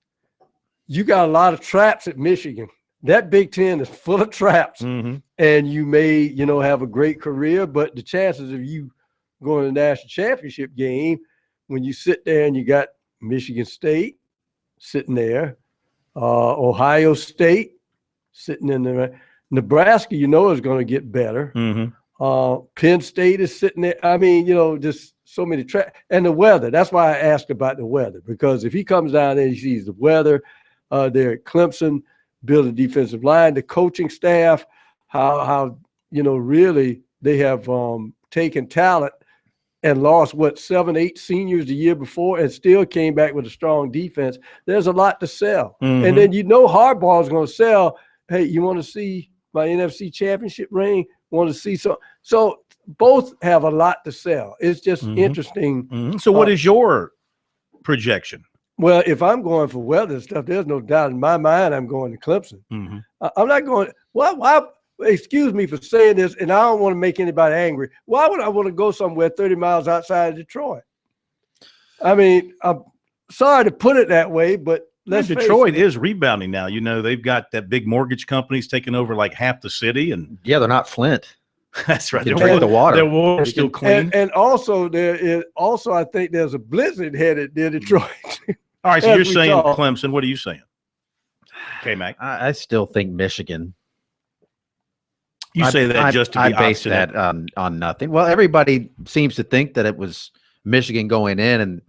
You got a lot of traps at Michigan. That Big Ten is full of traps. Mm-hmm. And you may, have a great career, but the chances of you going to the national championship game, when you sit there and you got Michigan State sitting there, Ohio State sitting in there, Nebraska, is going to get better. Mm-hmm. Penn State is sitting there. I mean, just so many traps. And the weather. That's why I asked about the weather, because if he comes down there and he sees the weather, there at Clemson, build a defensive line, the coaching staff, how really they have taken talent and lost 7, 8 seniors the year before and still came back with a strong defense. There's a lot to sell. Mm-hmm. And then Harbaugh is going to sell, hey, you want to see my NFC championship ring? Want to see so both have a lot to sell. It's just interesting. Mm-hmm. So what is your projection? Well, if I'm going for weather stuff, there's no doubt in my mind I'm going to Clemson. Mm-hmm. I'm not going. Why? Excuse me for saying this, and I don't want to make anybody angry. Why would I want to go somewhere 30 miles outside of Detroit? I mean, I'm sorry to put it that way, but Detroit is rebounding now. They've got that big mortgage companies taking over like half the city, and Yeah, they're not Flint. that's right. You can drink the water. Their water's still clean. And also there is I think there's a blizzard headed near Detroit. All right, so as you're we saying talk. Clemson. What are you saying? Okay, Mac. I still think Michigan. You say that just to be I base obstinate. that on nothing. Well, everybody seems to think that it was Michigan going in, and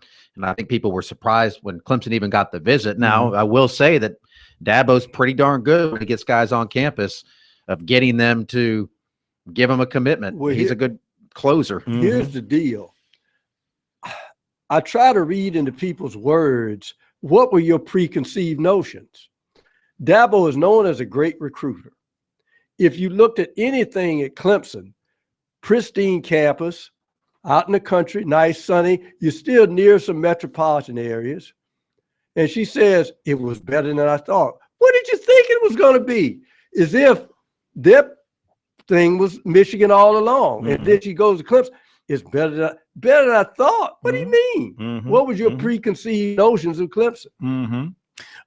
I think people were surprised when Clemson even got the visit. Now, I will say that Dabo's pretty darn good when he gets guys on campus of getting them to give him a commitment. Well, He's a good closer. Here's the deal. I try to read into people's words. What were your preconceived notions? Dabo is known as a great recruiter. If you looked at anything at Clemson, pristine campus, out in the country, nice, sunny, you're still near some metropolitan areas. And she says, it was better than I thought. What did you think it was going to be? As if their thing was Michigan all along. And then she goes to Clemson. It's better than I thought. What do you mean? What was your preconceived notions of Clemson?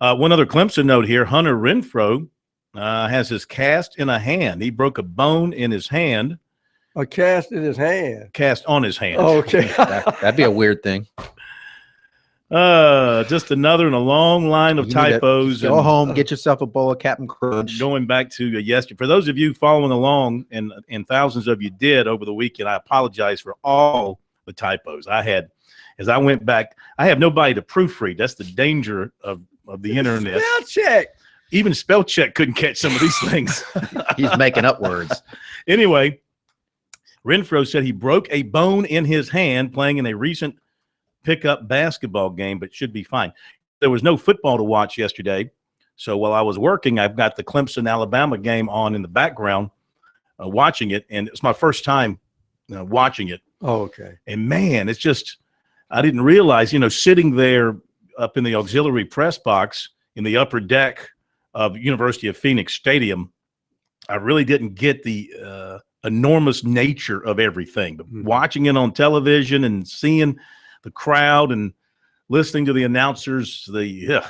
One other Clemson note here. Hunter Renfrow has his cast in a hand. He broke a bone in his hand, A cast in his hand. cast on his hand. Okay. That'd be a weird thing. Just another in a long line of You need to typos. Go and home, get yourself a bowl of Captain Crunch. going back to yesterday. For those of you following along, and thousands of you did over the weekend, I apologize for all the typos. As I went back, I have nobody to proofread. That's the danger of the internet. Spell check. Even spell check couldn't catch some of these things. He's making up words. Anyway, Renfro said he broke a bone in his hand playing in a recent pickup basketball game, but should be fine. There was no football to watch yesterday, so while I was working, I've got the Clemson-Alabama game on in the background, watching it, and it's my first time watching it. Oh, okay. And, man, it's just – I didn't realize, sitting there up in the auxiliary press box in the upper deck of University of Phoenix Stadium, I really didn't get the enormous nature of everything. But watching it on television and seeing the crowd and listening to the announcers,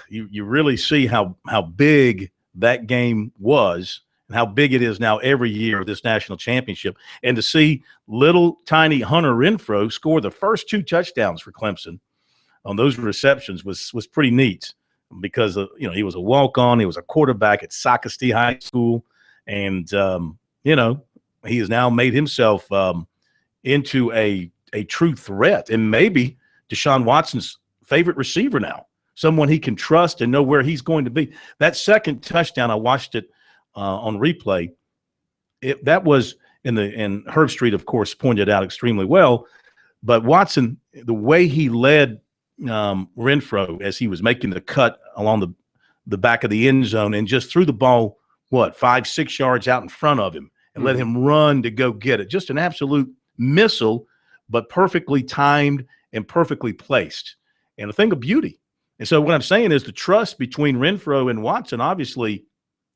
you really see how big that game was and how big it is now every year of this national championship. And to see little tiny Hunter Renfro score the first 2 touchdowns for Clemson on those receptions was pretty neat, because he was a walk-on, he was a quarterback at Socastee High School, and he has now made himself into a true threat, and maybe Deshaun Watson's favorite receiver now, someone he can trust and know where he's going to be. That second touchdown, I watched it on replay. That was and Herb Street, of course, pointed out extremely well. But Watson, the way he led Renfro as he was making the cut along the back of the end zone and just threw the ball, 5-6 yards out in front of him and let him run to go get it. Just an absolute missile, but perfectly timed and perfectly placed, and a thing of beauty. And so what I'm saying is the trust between Renfro and Watson obviously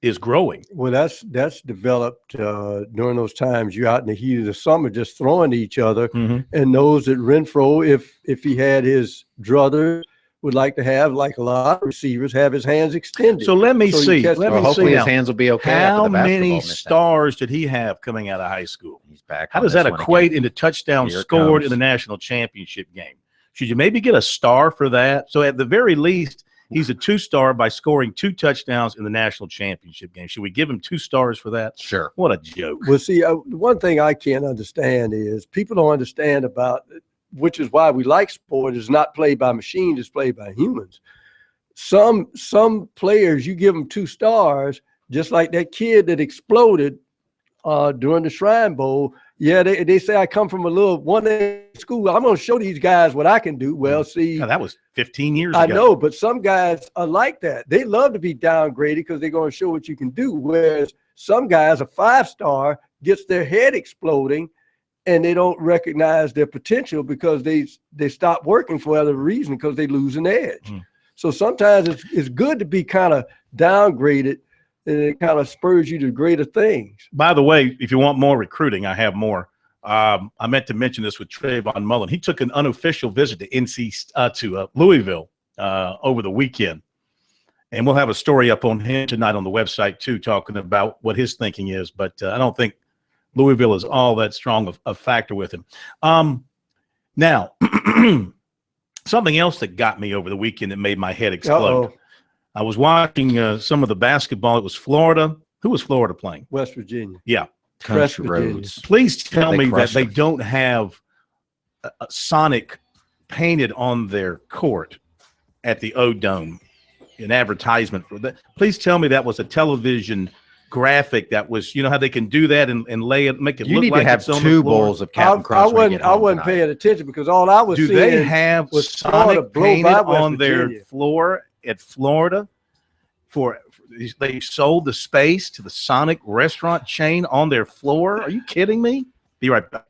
is growing. Well, that's developed during those times you're out in the heat of the summer just throwing to each other, and knows that Renfro, if he had his druthers, would like to have, like a lot of receivers, have his hands extended. So let me see. Hopefully his hands will be okay. How after the many basketball mishap. stars did he have coming out of high school? He's back. How on does this that one equate again. into touchdowns Here it scored comes. in the national championship game? Should you maybe get a star for that? So at the very least, he's a 2-star by scoring 2 touchdowns in the national championship game. Should we give him 2 stars for that? Sure. What a joke. Well, see, one thing I can't understand is people don't understand about, which is why we like sport, is not played by machines, it's played by humans. Some players, you give them 2 stars, just like that kid that exploded during the Shrine Bowl. Yeah, they say I come from a little 1A school. I'm going to show these guys what I can do. Well, see, God, that was 15 years ago. I know, but some guys are like that. They love to be downgraded because they're going to show what you can do. Whereas some guys, a 5-star, gets their head exploding, and they don't recognize their potential because they stop working for other reasons because they lose an edge. So sometimes it's good to be kind of downgraded, and it kind of spurs you to greater things. By the way, if you want more recruiting, I have more. I meant to mention this with Trayvon Mullen. He took an unofficial visit to Louisville over the weekend, and we'll have a story up on him tonight on the website too, talking about what his thinking is. But I don't think Louisville is all that strong of a factor with him. Now, something else that got me over the weekend that made my head explode. Uh-oh. I was watching some of the basketball. It was Florida. Who was Florida playing? West Virginia. Yeah. Country Virginia. roads. Please tell They me that crushed they them. don't have a Sonic painted on their court at the O-Dome, an advertisement for that. Please tell me that was a television graphic that was, how they can do that and lay it, make it You look need like to have it's on the 2 floor. bowls of Captain I Crunch. when you get home wasn't tonight. paying attention because all I was Do seeing they have was Florida Sonic blow painted by West on their Virginia. floor at Florida? They sold the space to the Sonic restaurant chain on their floor? Are you kidding me? Be right back.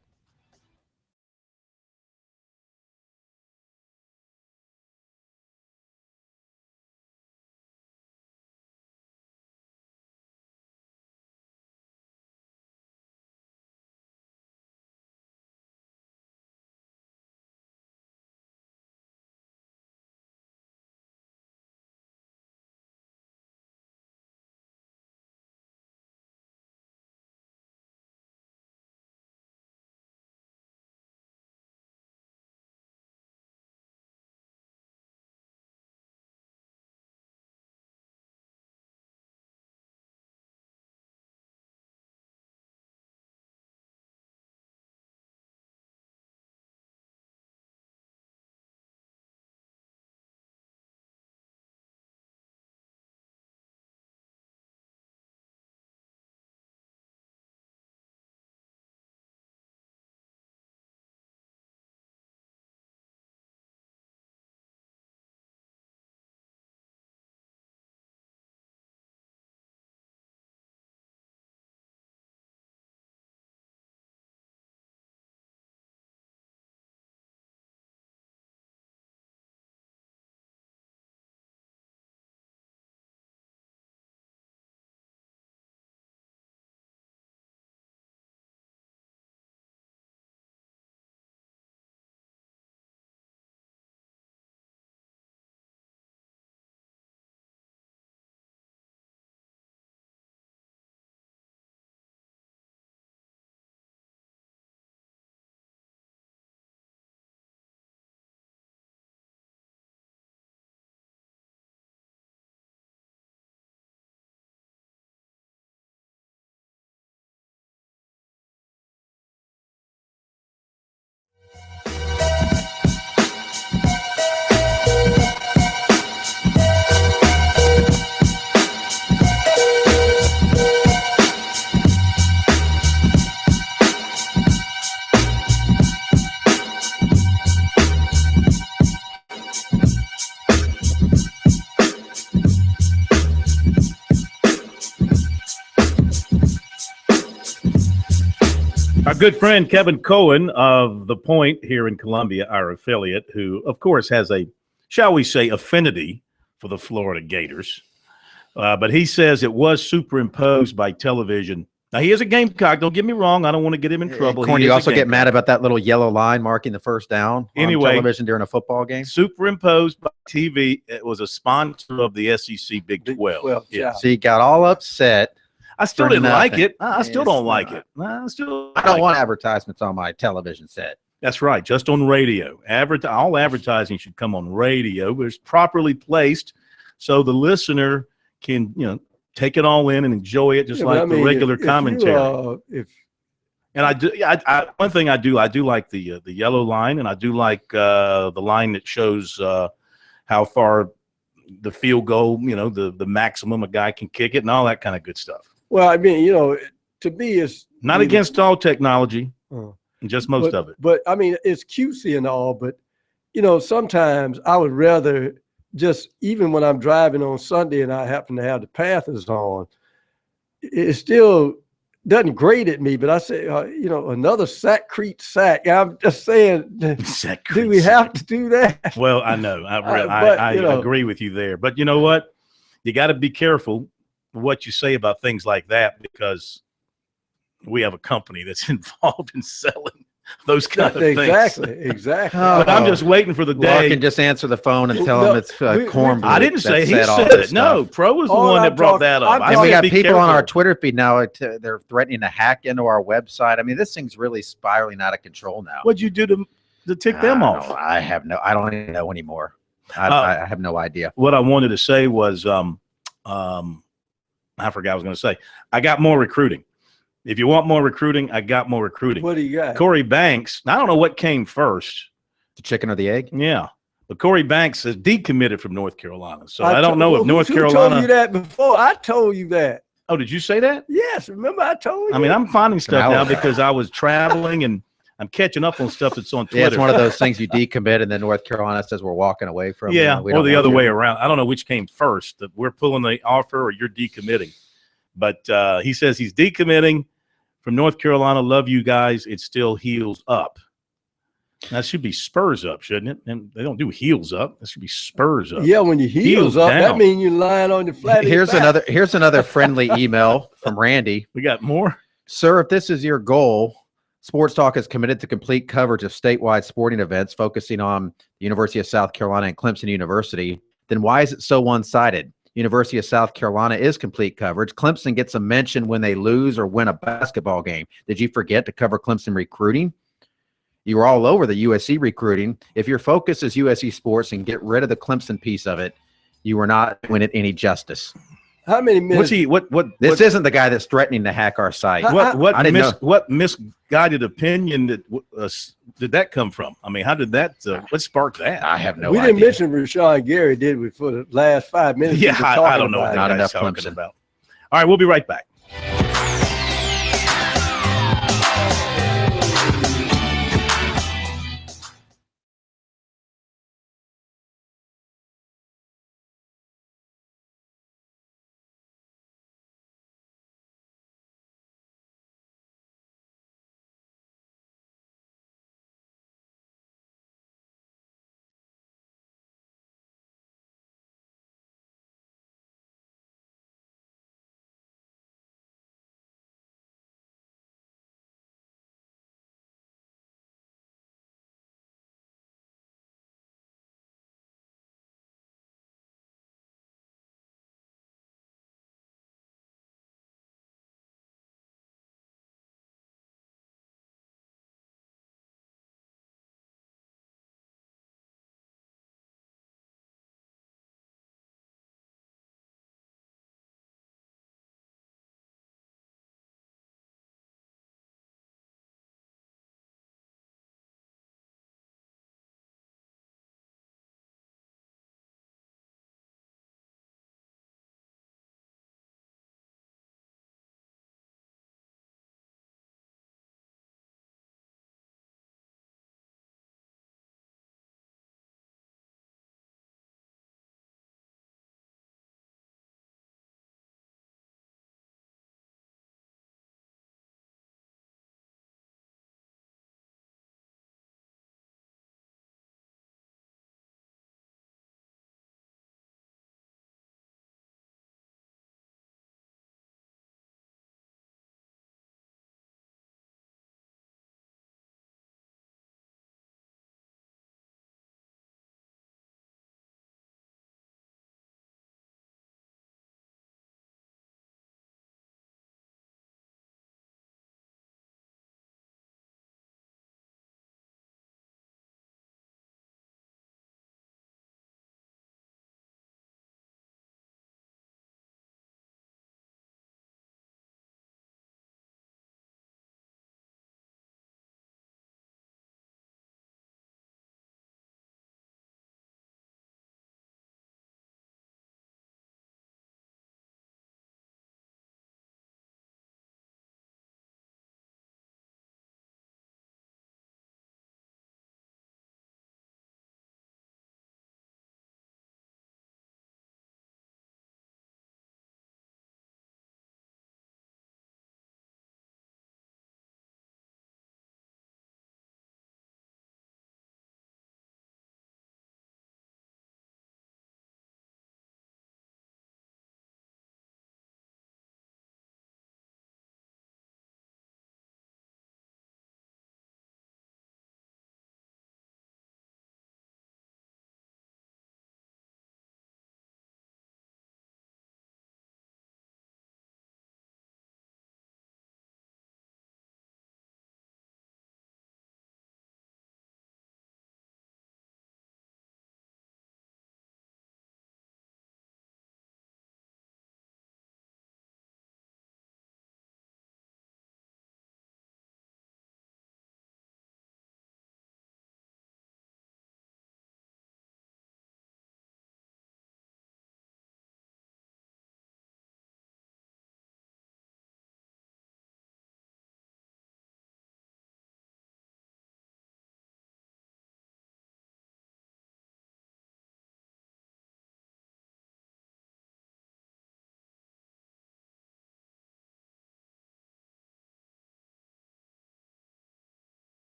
good friend Kevin Cohen of The Point here in Columbia, our affiliate, who, of course, has a, shall we say, affinity for the Florida Gators. But he says it was superimposed by television. Now, he is a Gamecock. Don't get me wrong. I don't want to get him in trouble. Corn, He you is a also get Gamecock. mad about that little yellow line marking the first down Anyway, on television during a football game? Superimposed by TV. It was a sponsor of the SEC Big 12. Well, Yeah. So you got all upset. I still For didn't like nothing. it. I still It's don't like not. it. I don't want advertisements on my television set. That's right. Just on radio. All advertising should come on radio, but it's properly placed so the listener can, take it all in and enjoy it, just Yeah, but like I mean, the regular if you, commentary. if And I do. One thing I do like the yellow line, and I do like the line that shows how far the field goal, the maximum a guy can kick it, and all that kind of good stuff. well, I mean, to me, it's Not against all technology, just most of it. But I mean, it's cutesy and all, but sometimes I would rather just, even when I'm driving on Sunday and I happen to have the Panthers on, it still doesn't grate at me. But I say, another Sackcrete sack. I'm just saying, do we have to do that? Well, I know. I agree with you there. But you know what? You got to be careful what you say about things like that, because we have a company that's involved in selling those kind of things. Exactly. Oh, But I'm just waiting for the Well, I day. can just answer the phone and tell No, him it's we- corn. I didn't say he said it. No, Pro was the All one I'm that brought talking- that up. I'm I And said we got be people on our careful. Twitter feed now. They're threatening to hack into our website. I mean, this thing's really spiraling out of control now. What'd you do to tick them off? I don't even know anymore. I have no idea. What I wanted to say was, I forgot what I was going to say. I got more recruiting. If you want more recruiting, I got more recruiting. What do you got? Corey Banks, I don't know what came first. The chicken or the egg? Yeah. But Corey Banks has decommitted from North Carolina. So I told don't know if North who Carolina. told you that before? I told you that. Oh, did you say that? Yes, remember I told you. I mean, I'm finding stuff now hour. because I was traveling and I'm catching up on stuff that's on Twitter. Yeah, it's one of those things you decommit and then North Carolina says we're walking away from. Yeah, we or don't the want other you. way around. I don't know which came first, that we're pulling the offer or you're decommitting. But he says he's decommitting from North Carolina. Love you guys. It's still heels up. That should be Spurs up, shouldn't it? And they don't do heels up. That should be Spurs up. Yeah, when your heels Heels up, down. that means you're lying on your flat. Here's another friendly email from Randy. We got more. Sir, if this is your goal, Sports Talk is committed to complete coverage of statewide sporting events focusing on the University of South Carolina and Clemson University. Then why is it so one-sided? University of South Carolina is complete coverage. Clemson gets a mention when they lose or win a basketball game. Did you forget to cover Clemson recruiting? You were all over the USC recruiting. If your focus is USC sports and get rid of the Clemson piece of it, you are not doing it any justice. How many minutes? What's he? What? This isn't the guy that's threatening to hack our site. What? I didn't know. What misguided opinion did that come from? I mean, how did that? What sparked that? I have no we idea. didn't mention Rashawn Gary, did we, for the last 5 minutes? Yeah, we were I talking don't know what about that it. Not guy's enough talking Clemson. about. All right, we'll be right back.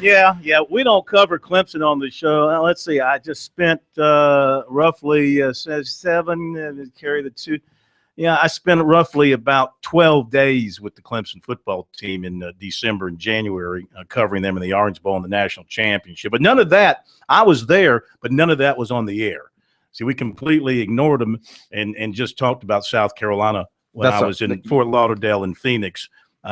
Yeah. We don't cover Clemson on the show. Let's see. I just spent roughly seven, carry the two. Yeah, I spent roughly about 12 days with the Clemson football team in December and January, covering them in the Orange Bowl and the national championship. But none of that, I was there, but none of that was on the air. See, we completely ignored them and just talked about South Carolina when I was in Fort Lauderdale and Phoenix.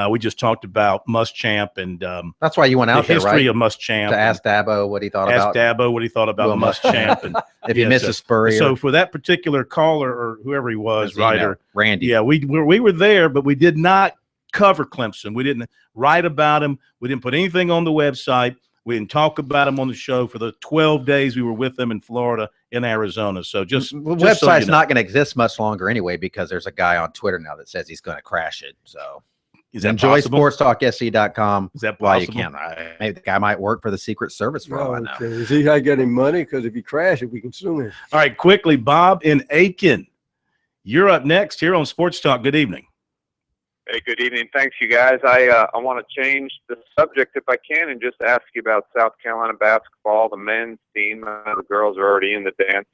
We just talked about Muschamp and that's why you went out the history there, right? of Muschamp. To ask Dabo what he thought about. Ask Dabo what he thought about Muschamp. And if he misses Spurrier. So for that particular caller or whoever he was, writer, Randy. Yeah, we were there, but we did not cover Clemson. We didn't write about him. We didn't put anything on the website. We didn't talk about him on the show for the 12 days we were with them in Florida, in Arizona. So the website's not going to exist much longer anyway, because there's a guy on Twitter now that says he's going to crash it. So enjoy sportstalksc.com. Is that possible? While you can. Maybe the guy might work for the Secret Service for all I know. Is he not getting money? Because if he crashes, we can sue him. All right, quickly, Bob in Aiken. You're up next here on Sports Talk. Good evening. Hey, good evening. Thanks, you guys. I want to change the subject if I can and just ask you about South Carolina basketball, the men's team. The girls are already in the dance.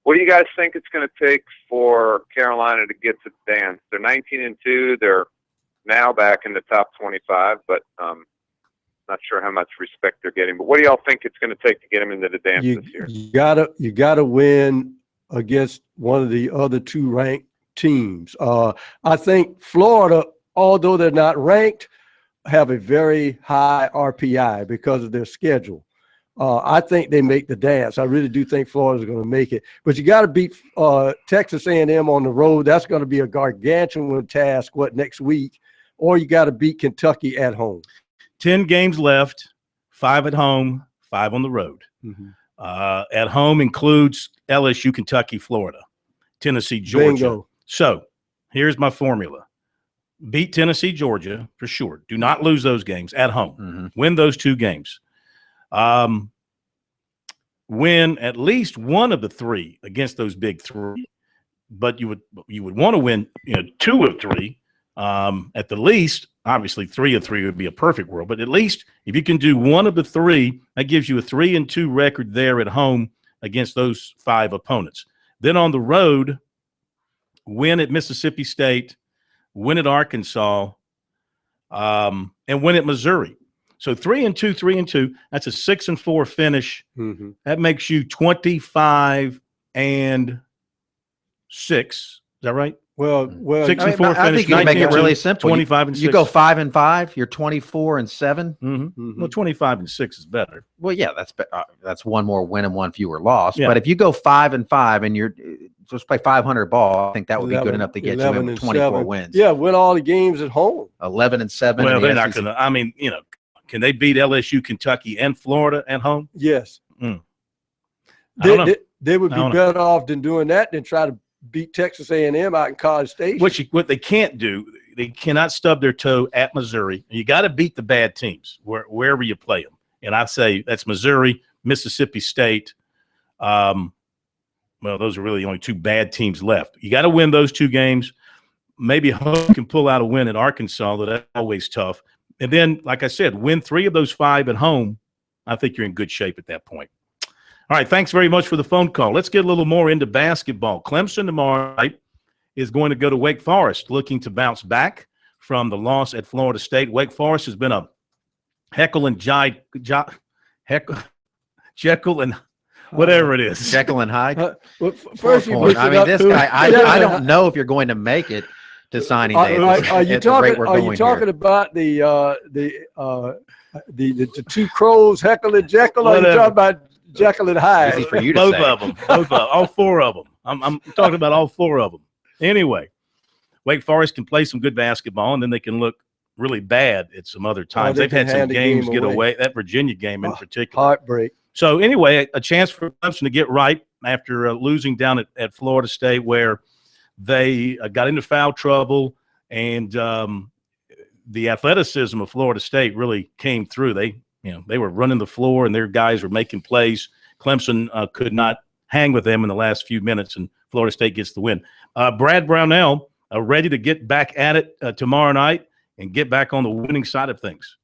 What do you guys think it's going to take for Carolina to get to the dance? They're 19-2. They're now back in the top 25, but not sure how much respect they're getting. But what do y'all think it's going to take to get them into the dance this year? You gotta win against one of the other two ranked teams. I think Florida, although they're not ranked, have a very high RPI because of their schedule. I think they make the dance. I really do think Florida's going to make it. But you got to beat Texas A&M on the road. That's going to be a gargantuan task, next week? Or you got to beat Kentucky at home. 10 games left, 5 at home, 5 on the road. Mm-hmm. At home includes LSU, Kentucky, Florida, Tennessee, Georgia. Bingo. So here's my formula. Beat Tennessee, Georgia for sure. Do not lose those games at home. Mm-hmm. Win those 2 games. Win at least one of the 3 against those big 3. But you would want to win 2 of 3 at the least. Obviously 3 of 3 would be a perfect world, but at least if you can do one of the 3, that gives you a 3-2 record there at home against those 5 opponents. Then on the road, win at Mississippi State, win at Arkansas, and win at Missouri. So 3-2, 3-2. That's a 6-4 finish. Mm-hmm. That makes you 25-6. Is that right? Well, 6-4 I think you can make it really simple. 25-6. You go 5-5. You're 24-7. Mm-hmm. Mm-hmm. Well, 25-6 is better. Well, yeah, that's one more win and one fewer loss. Yeah. But if you go 5-5 and you're supposed to play 500 ball, I think that would be good enough to get you in with 24 wins. Yeah, win all the games at home. 11-7. Well, in they're the not SEC. going to. I mean, can they beat LSU, Kentucky, and Florida at home? Yes. I don't know. They would be better off than doing that than try to beat Texas A&M out in College Station. What they can't do, they cannot stub their toe at Missouri. You got to beat the bad teams wherever you play them. And I say that's Missouri, Mississippi State. Well, those are really the only 2 bad teams left. You got to win those 2 games. Maybe hope you can pull out a win at Arkansas, though that's always tough. And then, like I said, win 3 of those 5 at home. I think you're in good shape at that point. All right, thanks very much for the phone call. Let's get a little more into basketball. Clemson tomorrow night is going to go to Wake Forest, looking to bounce back from the loss at Florida State. Wake Forest has been a Jekyll and whatever it is. Jekyll and Hyde. Well, first you I mean, this guy, I don't know if you're going to make it to signing day. Are you talking about the 2 crows, Heckle and Jekyll, or are you talking about Jekyll and Hyde? Easy for you to Both say. of them. All 4 of them. I'm talking about all 4 of them. Anyway, Wake Forest can play some good basketball, and then they can look really bad at some other times. They've had some games get away. That Virginia game in particular. Heartbreak. So anyway, a chance for Clemson to get right after losing down at Florida State, where they got into foul trouble, and the athleticism of Florida State really came through. They were running the floor, and their guys were making plays. Clemson could not hang with them in the last few minutes, and Florida State gets the win. Brad Brownell ready to get back at it tomorrow night and get back on the winning side of things.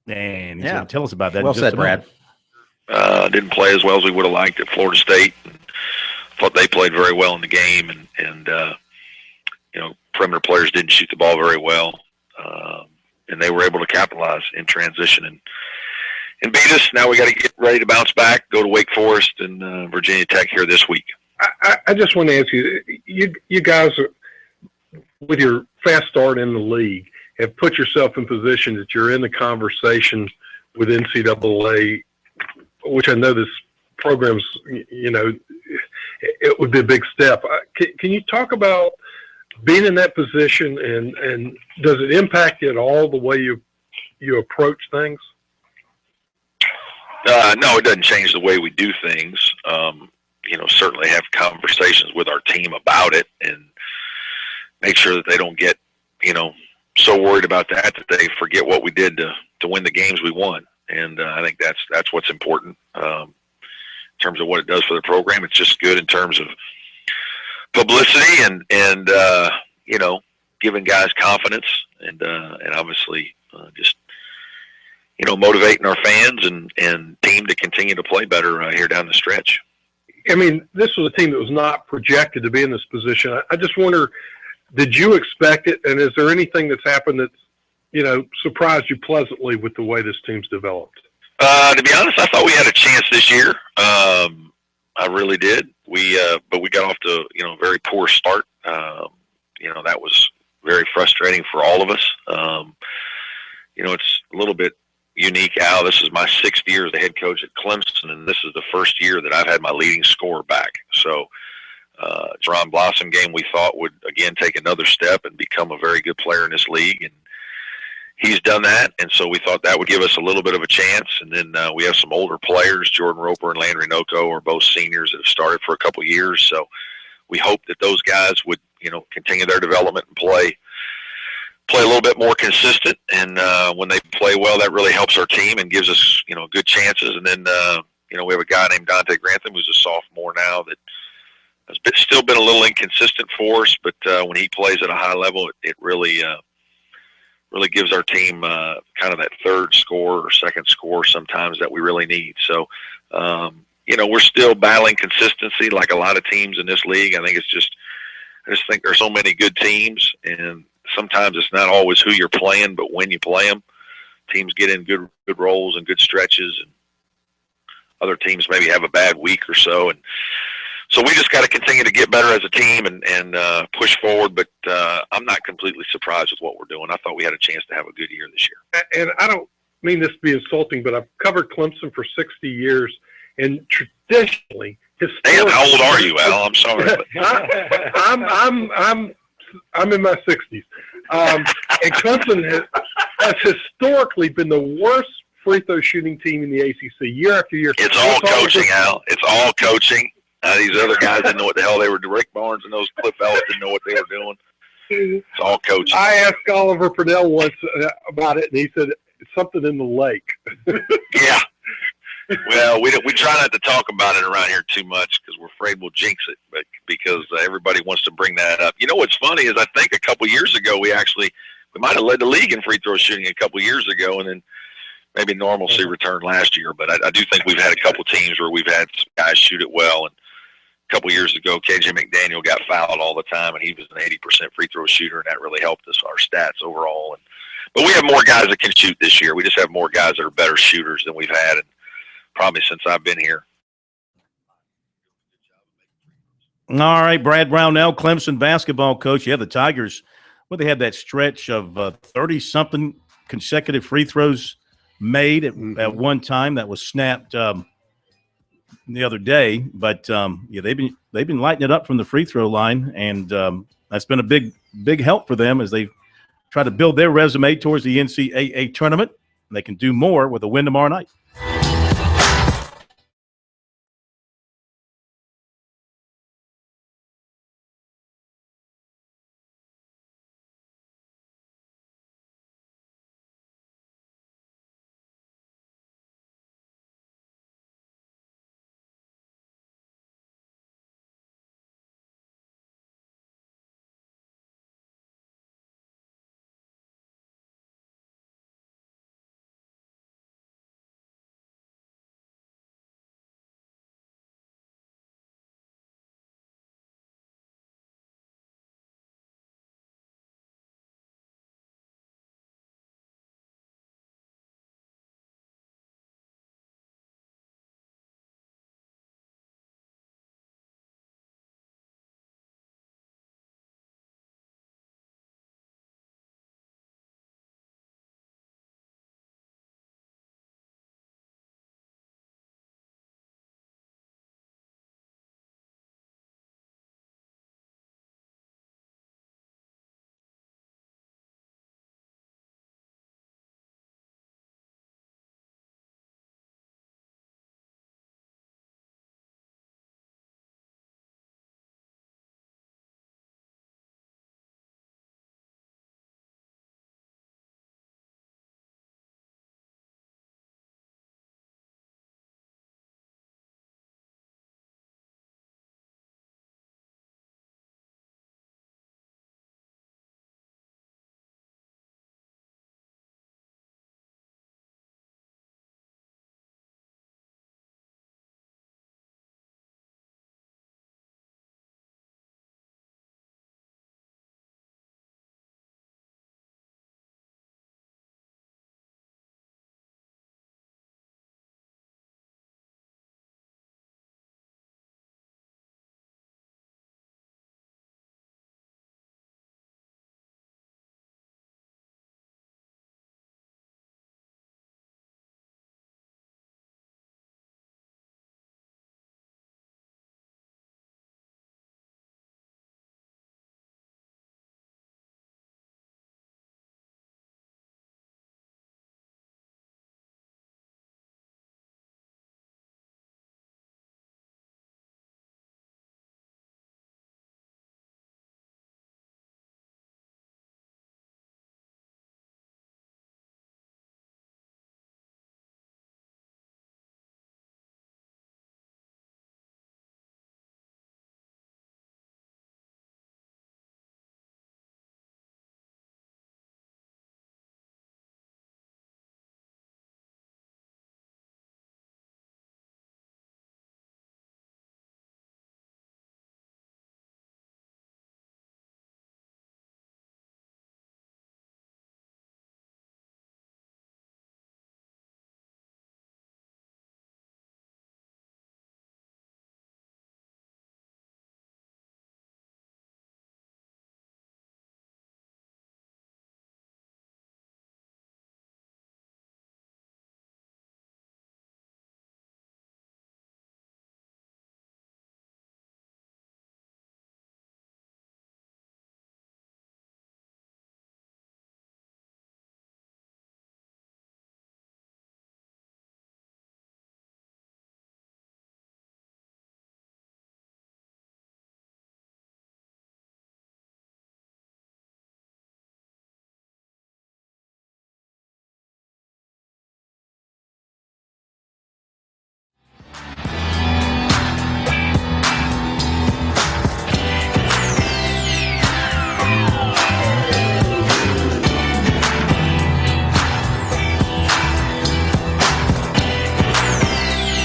And he's Yeah. going to tell us about that. Well in just said, a moment. Brad. Didn't play as well as we would have liked at Florida State. Thought they played very well in the game, and perimeter players didn't shoot the ball very well, and they were able to capitalize in transition and beat us. Now we got to get ready to bounce back, go to Wake Forest and Virginia Tech here this week. I just want to ask you, you guys, with your fast start in the league, have put yourself in position that you're in the conversation with NCAA, which I know this program's, it would be a big step. Can you talk about being in that position, and does it impact you at all the way you approach things? No, it doesn't change the way we do things. Certainly have conversations with our team about it and make sure that they don't get, so worried about that they forget what we did to win the games we won. And I think that's what's important in terms of what it does for the program. It's just good in terms of publicity and giving guys confidence and obviously just motivating our fans and team to continue to play better here down the stretch. I mean, this was a team that was not projected to be in this position. I just wonder, did you expect it? And is there anything that's happened that's, surprised you pleasantly with the way this team's developed? To be honest, I thought we had a chance this year. I really did. But we got off to, a very poor start. That was very frustrating for all of us. It's a little bit unique, Al. This is my 6th year as the head coach at Clemson, and this is the first year that I've had my leading scorer back. So, Jerron Blossom game we thought would again take another step and become a very good player in this league, and he's done that. And so we thought that would give us a little bit of a chance. And then we have some older players, Jordan Roper and Landry Noko are both seniors that have started for a couple of years. So we hope that those guys would, continue their development and play a little bit more consistent. And when they play well, that really helps our team and gives us, good chances. And then, we have a guy named Dante Grantham who's a sophomore now that has still been a little inconsistent for us. But when he plays at a high level, it really gives our team kind of that third score or second score sometimes that we really need. So, we're still battling consistency like a lot of teams in this league. I just think there's so many good teams, and sometimes it's not always who you're playing, but when you play them. Teams get in good roles and good stretches, and other teams maybe have a bad week or so. And so we just got to continue to get better as a team and push forward. But I'm not completely surprised with what we're doing. I thought we had a chance to have a good year this year. And I don't mean this to be insulting, but I've covered Clemson for 60 years, and traditionally, Damn, how old are you, Al? I'm sorry. But I'm in my 60s. And Clemson has historically been the worst free throw shooting team in the ACC year after year. It's all coaching, Al. It's all coaching. These other guys didn't know what the hell they were doing. Rick Barnes and those Cliff Ellis didn't know what they were doing. It's all coaching. I asked Oliver Purnell once about it, and he said it's something in the lake. Yeah. Well, we try not to talk about it around here too much because we're afraid we'll jinx it, but because everybody wants to bring that up. What's funny is I think a couple years ago we might have led the league in free throw shooting a couple years ago, and then maybe normalcy returned last year. But I do think we've had a couple teams where we've had some guys shoot it well. And a couple years ago, KJ McDaniel got fouled all the time, and he was an 80% free throw shooter, and that really helped us, our stats overall. But we have more guys that can shoot this year. We just have more guys that are better shooters than we've had probably since I've been here. All right, Brad Brownell, Clemson basketball coach. Yeah, the Tigers, they had that stretch of 30-something consecutive free throws made at one time that was snapped the other day. But they've been lighting it up from the free throw line, and that's been a big help for them as they try to build their resume towards the NCAA tournament. And they can do more with a win tomorrow night.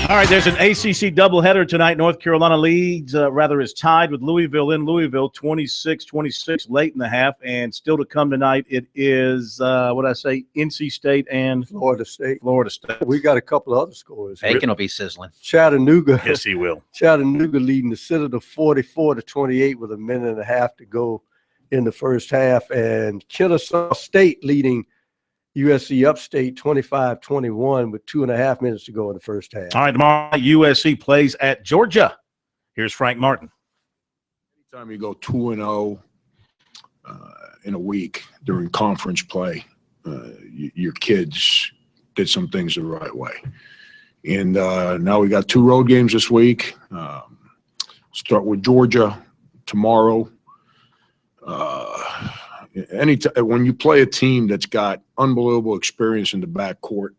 All right, there's an ACC doubleheader tonight. North Carolina is tied with Louisville in Louisville, 26-26 late in the half. And still to come tonight, it is, NC State and Florida State. Florida State. We got a couple of other scores. Bacon will be sizzling. Chattanooga. Yes, he will. Chattanooga leading the Citadel 44-28 with a minute and a half to go in the first half. And Kennesaw State leading USC Upstate 25-21 with 2.5 minutes to go in the first half. All right, tomorrow USC plays at Georgia. Here's Frank Martin. Anytime you go 2-0 in a week during conference play, your kids did some things the right way. And now we got 2 road games this week. Start with Georgia tomorrow. When you play a team that's got unbelievable experience in the backcourt,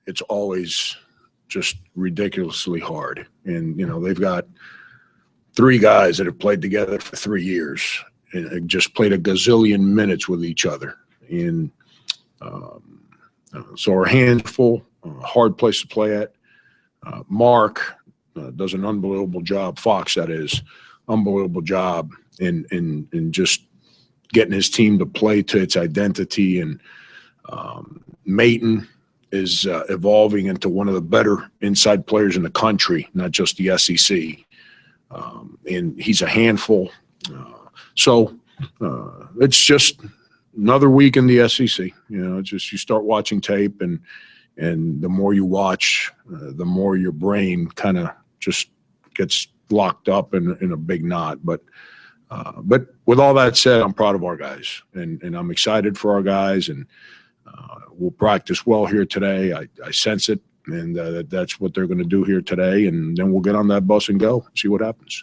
it's always just ridiculously hard. And, they've got 3 guys that have played together for 3 years and just played a gazillion minutes with each other. And so our hands full, hard place to play at. Mark does an unbelievable job. Fox, that is, unbelievable job in just getting his team to play to its identity. And Mayton is evolving into one of the better inside players in the country, not just the SEC. And he's a handful. So it's just another week in the SEC. It's just you start watching tape, and the more you watch, the more your brain kind of just gets locked up in a big knot. But with all that said, I'm proud of our guys, and I'm excited for our guys, and we'll practice well here today. I sense it, and that's what they're going to do here today, and then we'll get on that bus and go, see what happens.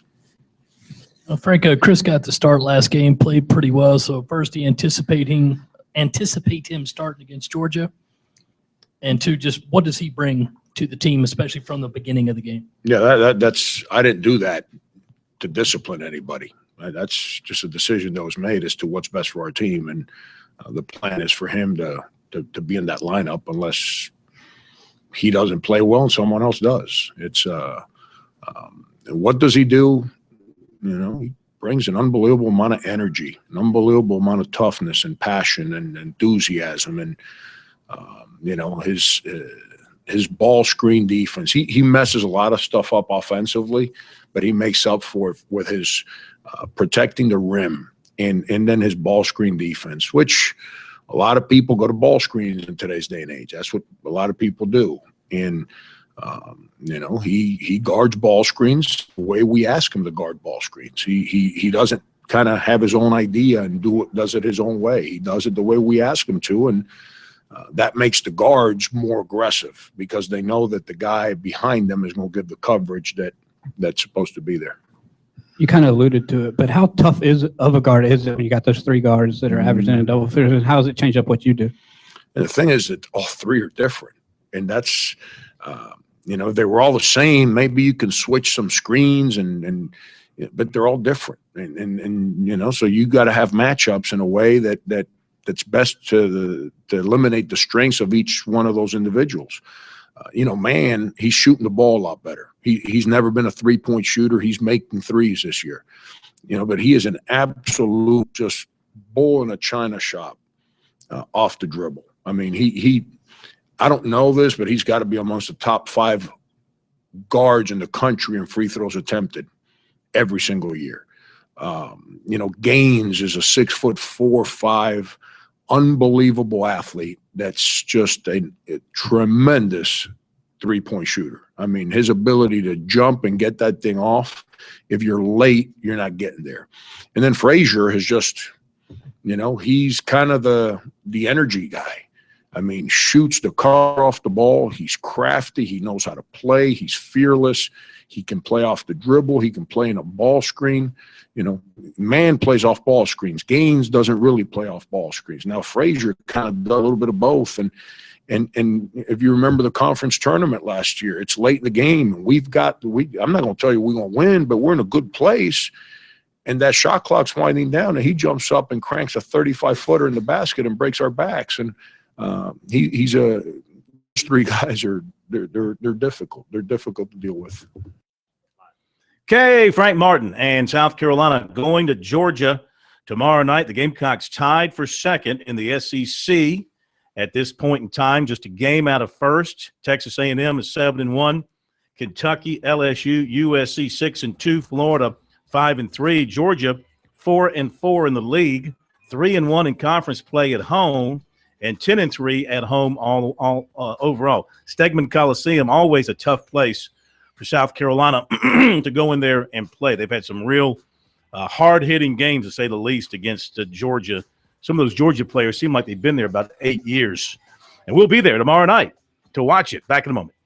Frank, Chris got the start last game, played pretty well. So first, do you anticipate him starting against Georgia? And 2, just what does he bring to the team, especially from the beginning of the game? Yeah, that's I didn't do that to discipline anybody. That's just a decision that was made as to what's best for our team, and the plan is for him to be in that lineup unless he doesn't play well and someone else does. It's what does he do? He brings an unbelievable amount of energy, an unbelievable amount of toughness and passion and enthusiasm, and his ball screen defense. He messes a lot of stuff up offensively, but he makes up for it with his protecting the rim and then his ball screen defense, which a lot of people go to ball screens in today's day and age. That's what a lot of people do. And he guards ball screens the way we ask him to guard ball screens. He doesn't kind of have his own idea and does it his own way. He does it the way we ask him to, and that makes the guards more aggressive because they know that the guy behind them is going to give the coverage that's supposed to be there. You kind of alluded to it, but how tough of a guard is it when you got those 3 guards that are averaging a double figures, and how does it change up what you do? And the thing is that all 3 are different, and that's if they were all the same, maybe you can switch some screens but they're all different, and so you got to have matchups in a way that's best to eliminate the strengths of each one of those individuals. He's shooting the ball a lot better. He's never been a 3-point shooter. He's making threes this year, but he is an absolute just bull in a china shop off the dribble. I mean, I don't know this, but he's got to be amongst the top 5 guards in the country in free throws attempted every single year. Gaines is a 6'4", 6'5", unbelievable athlete that's just a tremendous 3-point shooter. I mean, his ability to jump and get that thing off, if you're late, you're not getting there. And then Frazier has just, he's kind of the energy guy. I mean, shoots the car off the ball. He's crafty. He knows how to play. He's fearless. He can play off the dribble. He can play in a ball screen. Man plays off ball screens. Gaines doesn't really play off ball screens. Now, Frazier kind of does a little bit of both. And if you remember the conference tournament last year, it's late in the game. I'm not going to tell you we're going to win, but we're in a good place. And that shot clock's winding down, and he jumps up and cranks a 35-footer in the basket and breaks our backs. And these 3 guys are they're difficult. They're difficult to deal with. Okay, Frank Martin and South Carolina going to Georgia tomorrow night. The Gamecocks tied for second in the SEC at this point in time, just a game out of first. Texas A&M is 7-1. Kentucky, LSU, USC 6-2. Florida 5-3. Georgia 4-4 in the league, 3-1 in conference play at home, and 10-3 at home all overall. Stegman Coliseum, always a tough place for South Carolina to go in there and play. They've had some real hard-hitting games, to say the least, against Georgia. Some of those Georgia players seem like they've been there about 8 years. And we'll be there tomorrow night to watch it. Back in a moment.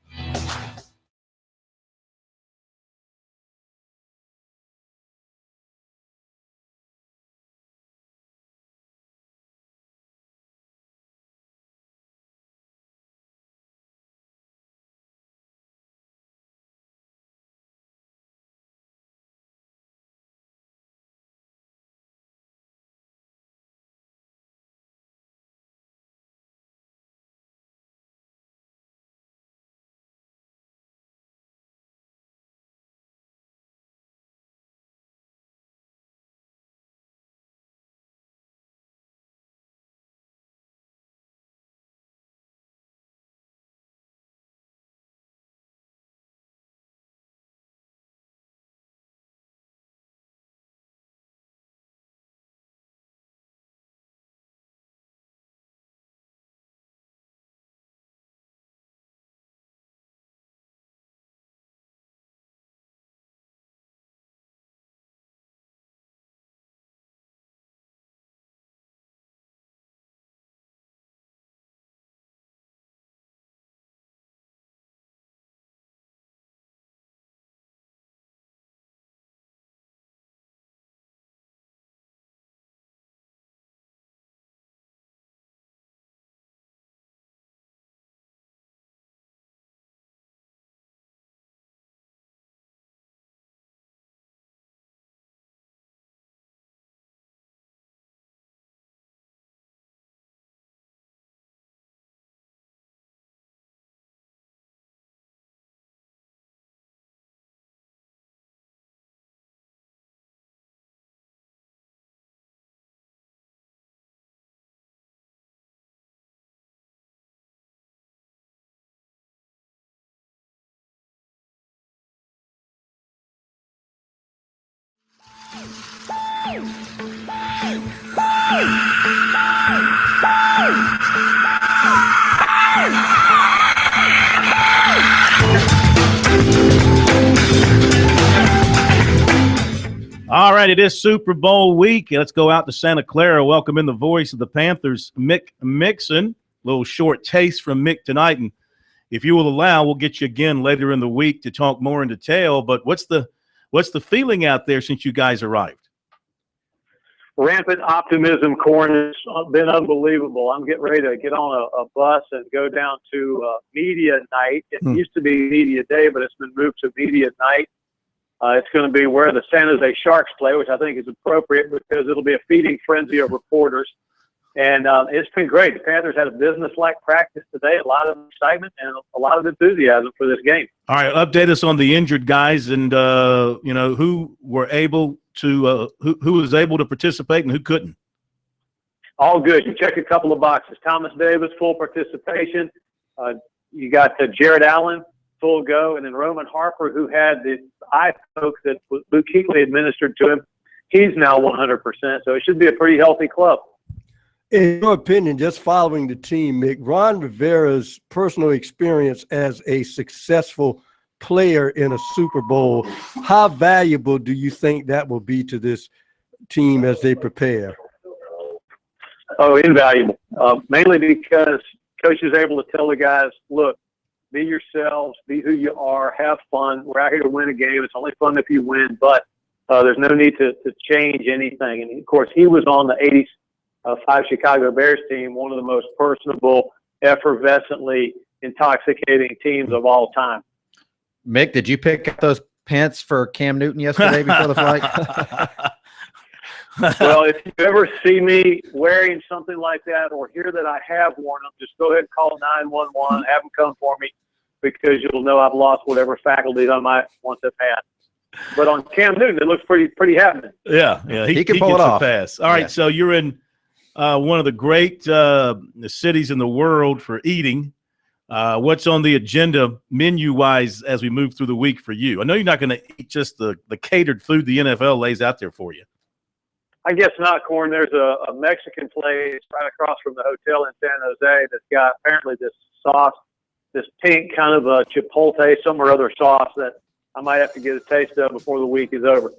All right, it is Super Bowl week. Let's go out to Santa Clara. Welcome in the voice of the Panthers, Mick Mixon. A little short taste from Mick tonight. And if you will allow, we'll get you again later in the week to talk more in detail. But what's the feeling out there since you guys arrived? Rampant optimism, Corn. It's been unbelievable. I'm getting ready to get on a bus and go down to media night. It used to be media day, but it's been moved to media night. It's going to be where the San Jose Sharks play, which I think is appropriate because it'll be a feeding frenzy of reporters. And it's been great. The Panthers had a business-like practice today, a lot of excitement and a lot of enthusiasm for this game. All right, update us on the injured guys and, who were able to who was able to participate and who couldn't. All good. You check a couple of boxes. Thomas Davis, full participation. You got Jared Allen, full go, and then Roman Harper, who had the eye poke that Luke Kuechly administered to him. He's now 100%, so it should be a pretty healthy club. In your opinion, just following the team, Mick, Ron Rivera's personal experience as a successful player in a Super Bowl, how valuable do you think that will be to this team as they prepare? Oh, invaluable. Mainly because Coach is able to tell the guys, look, be yourselves, be who you are, have fun. We're out here to win a game. It's only fun if you win, but there's no need to change anything. And, of course, he was on the 85 Chicago Bears team, one of the most personable, effervescently intoxicating teams of all time. Mick, did you pick up those pants for Cam Newton yesterday before the flight? Well, if you ever see me wearing something like that or hear that I have worn them, just go ahead and call 911, have them come for me, because you'll know I've lost whatever faculties I might once have had. But on Cam Newton, it looks pretty happening. Yeah, He can pull gets it off. A pass. All right, Yeah. so you're in one of the great cities in the world for eating. What's on the agenda menu-wise as we move through the week for you? I know you're not going to eat just the catered food the NFL lays out there for you. I guess not, Corn. There's a Mexican place right across from the hotel in San Jose that's got apparently this sauce, this pink kind of a chipotle, some or other sauce that I might have to get a taste of before the week is over.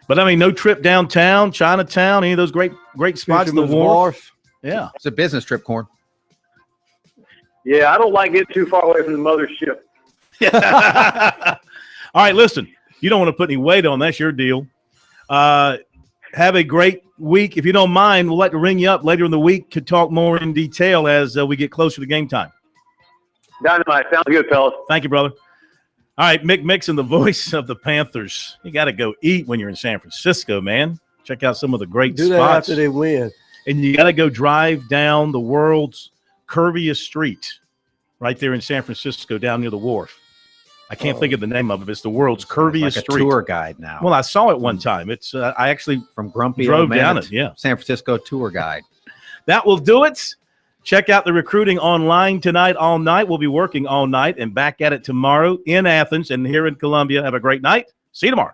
But I mean, no trip downtown, Chinatown, any of those great spots in the Fisherman's wharf. Wharf. Yeah. It's a business trip, Corn. Yeah, I don't like getting too far away from the mothership. All right, listen, you don't want to put any weight on. That's your deal. Have a great week. If you don't mind, we'll like to ring you up later in the week to talk more in detail as we get closer to game time. Dynamite. Sounds good, fellas. Thank you, brother. All right, Mick Mixon, the voice of the Panthers. You got to go eat when you're in San Francisco, man. Check out some of the great Do that spots. after they win. And you got to go drive down the world's curviest street right there in San Francisco down near the wharf. I can't think of the name of it. It's the world's curviest Like a street. tour guide now. Well, I saw it one time. It's I actually From Grumpy drove Old Man down to it, yeah. San Francisco tour guide. That will do it. Check out the recruiting online tonight, all night. We'll be working all night and back at it tomorrow in Athens and here in Columbia. Have a great night. See you tomorrow.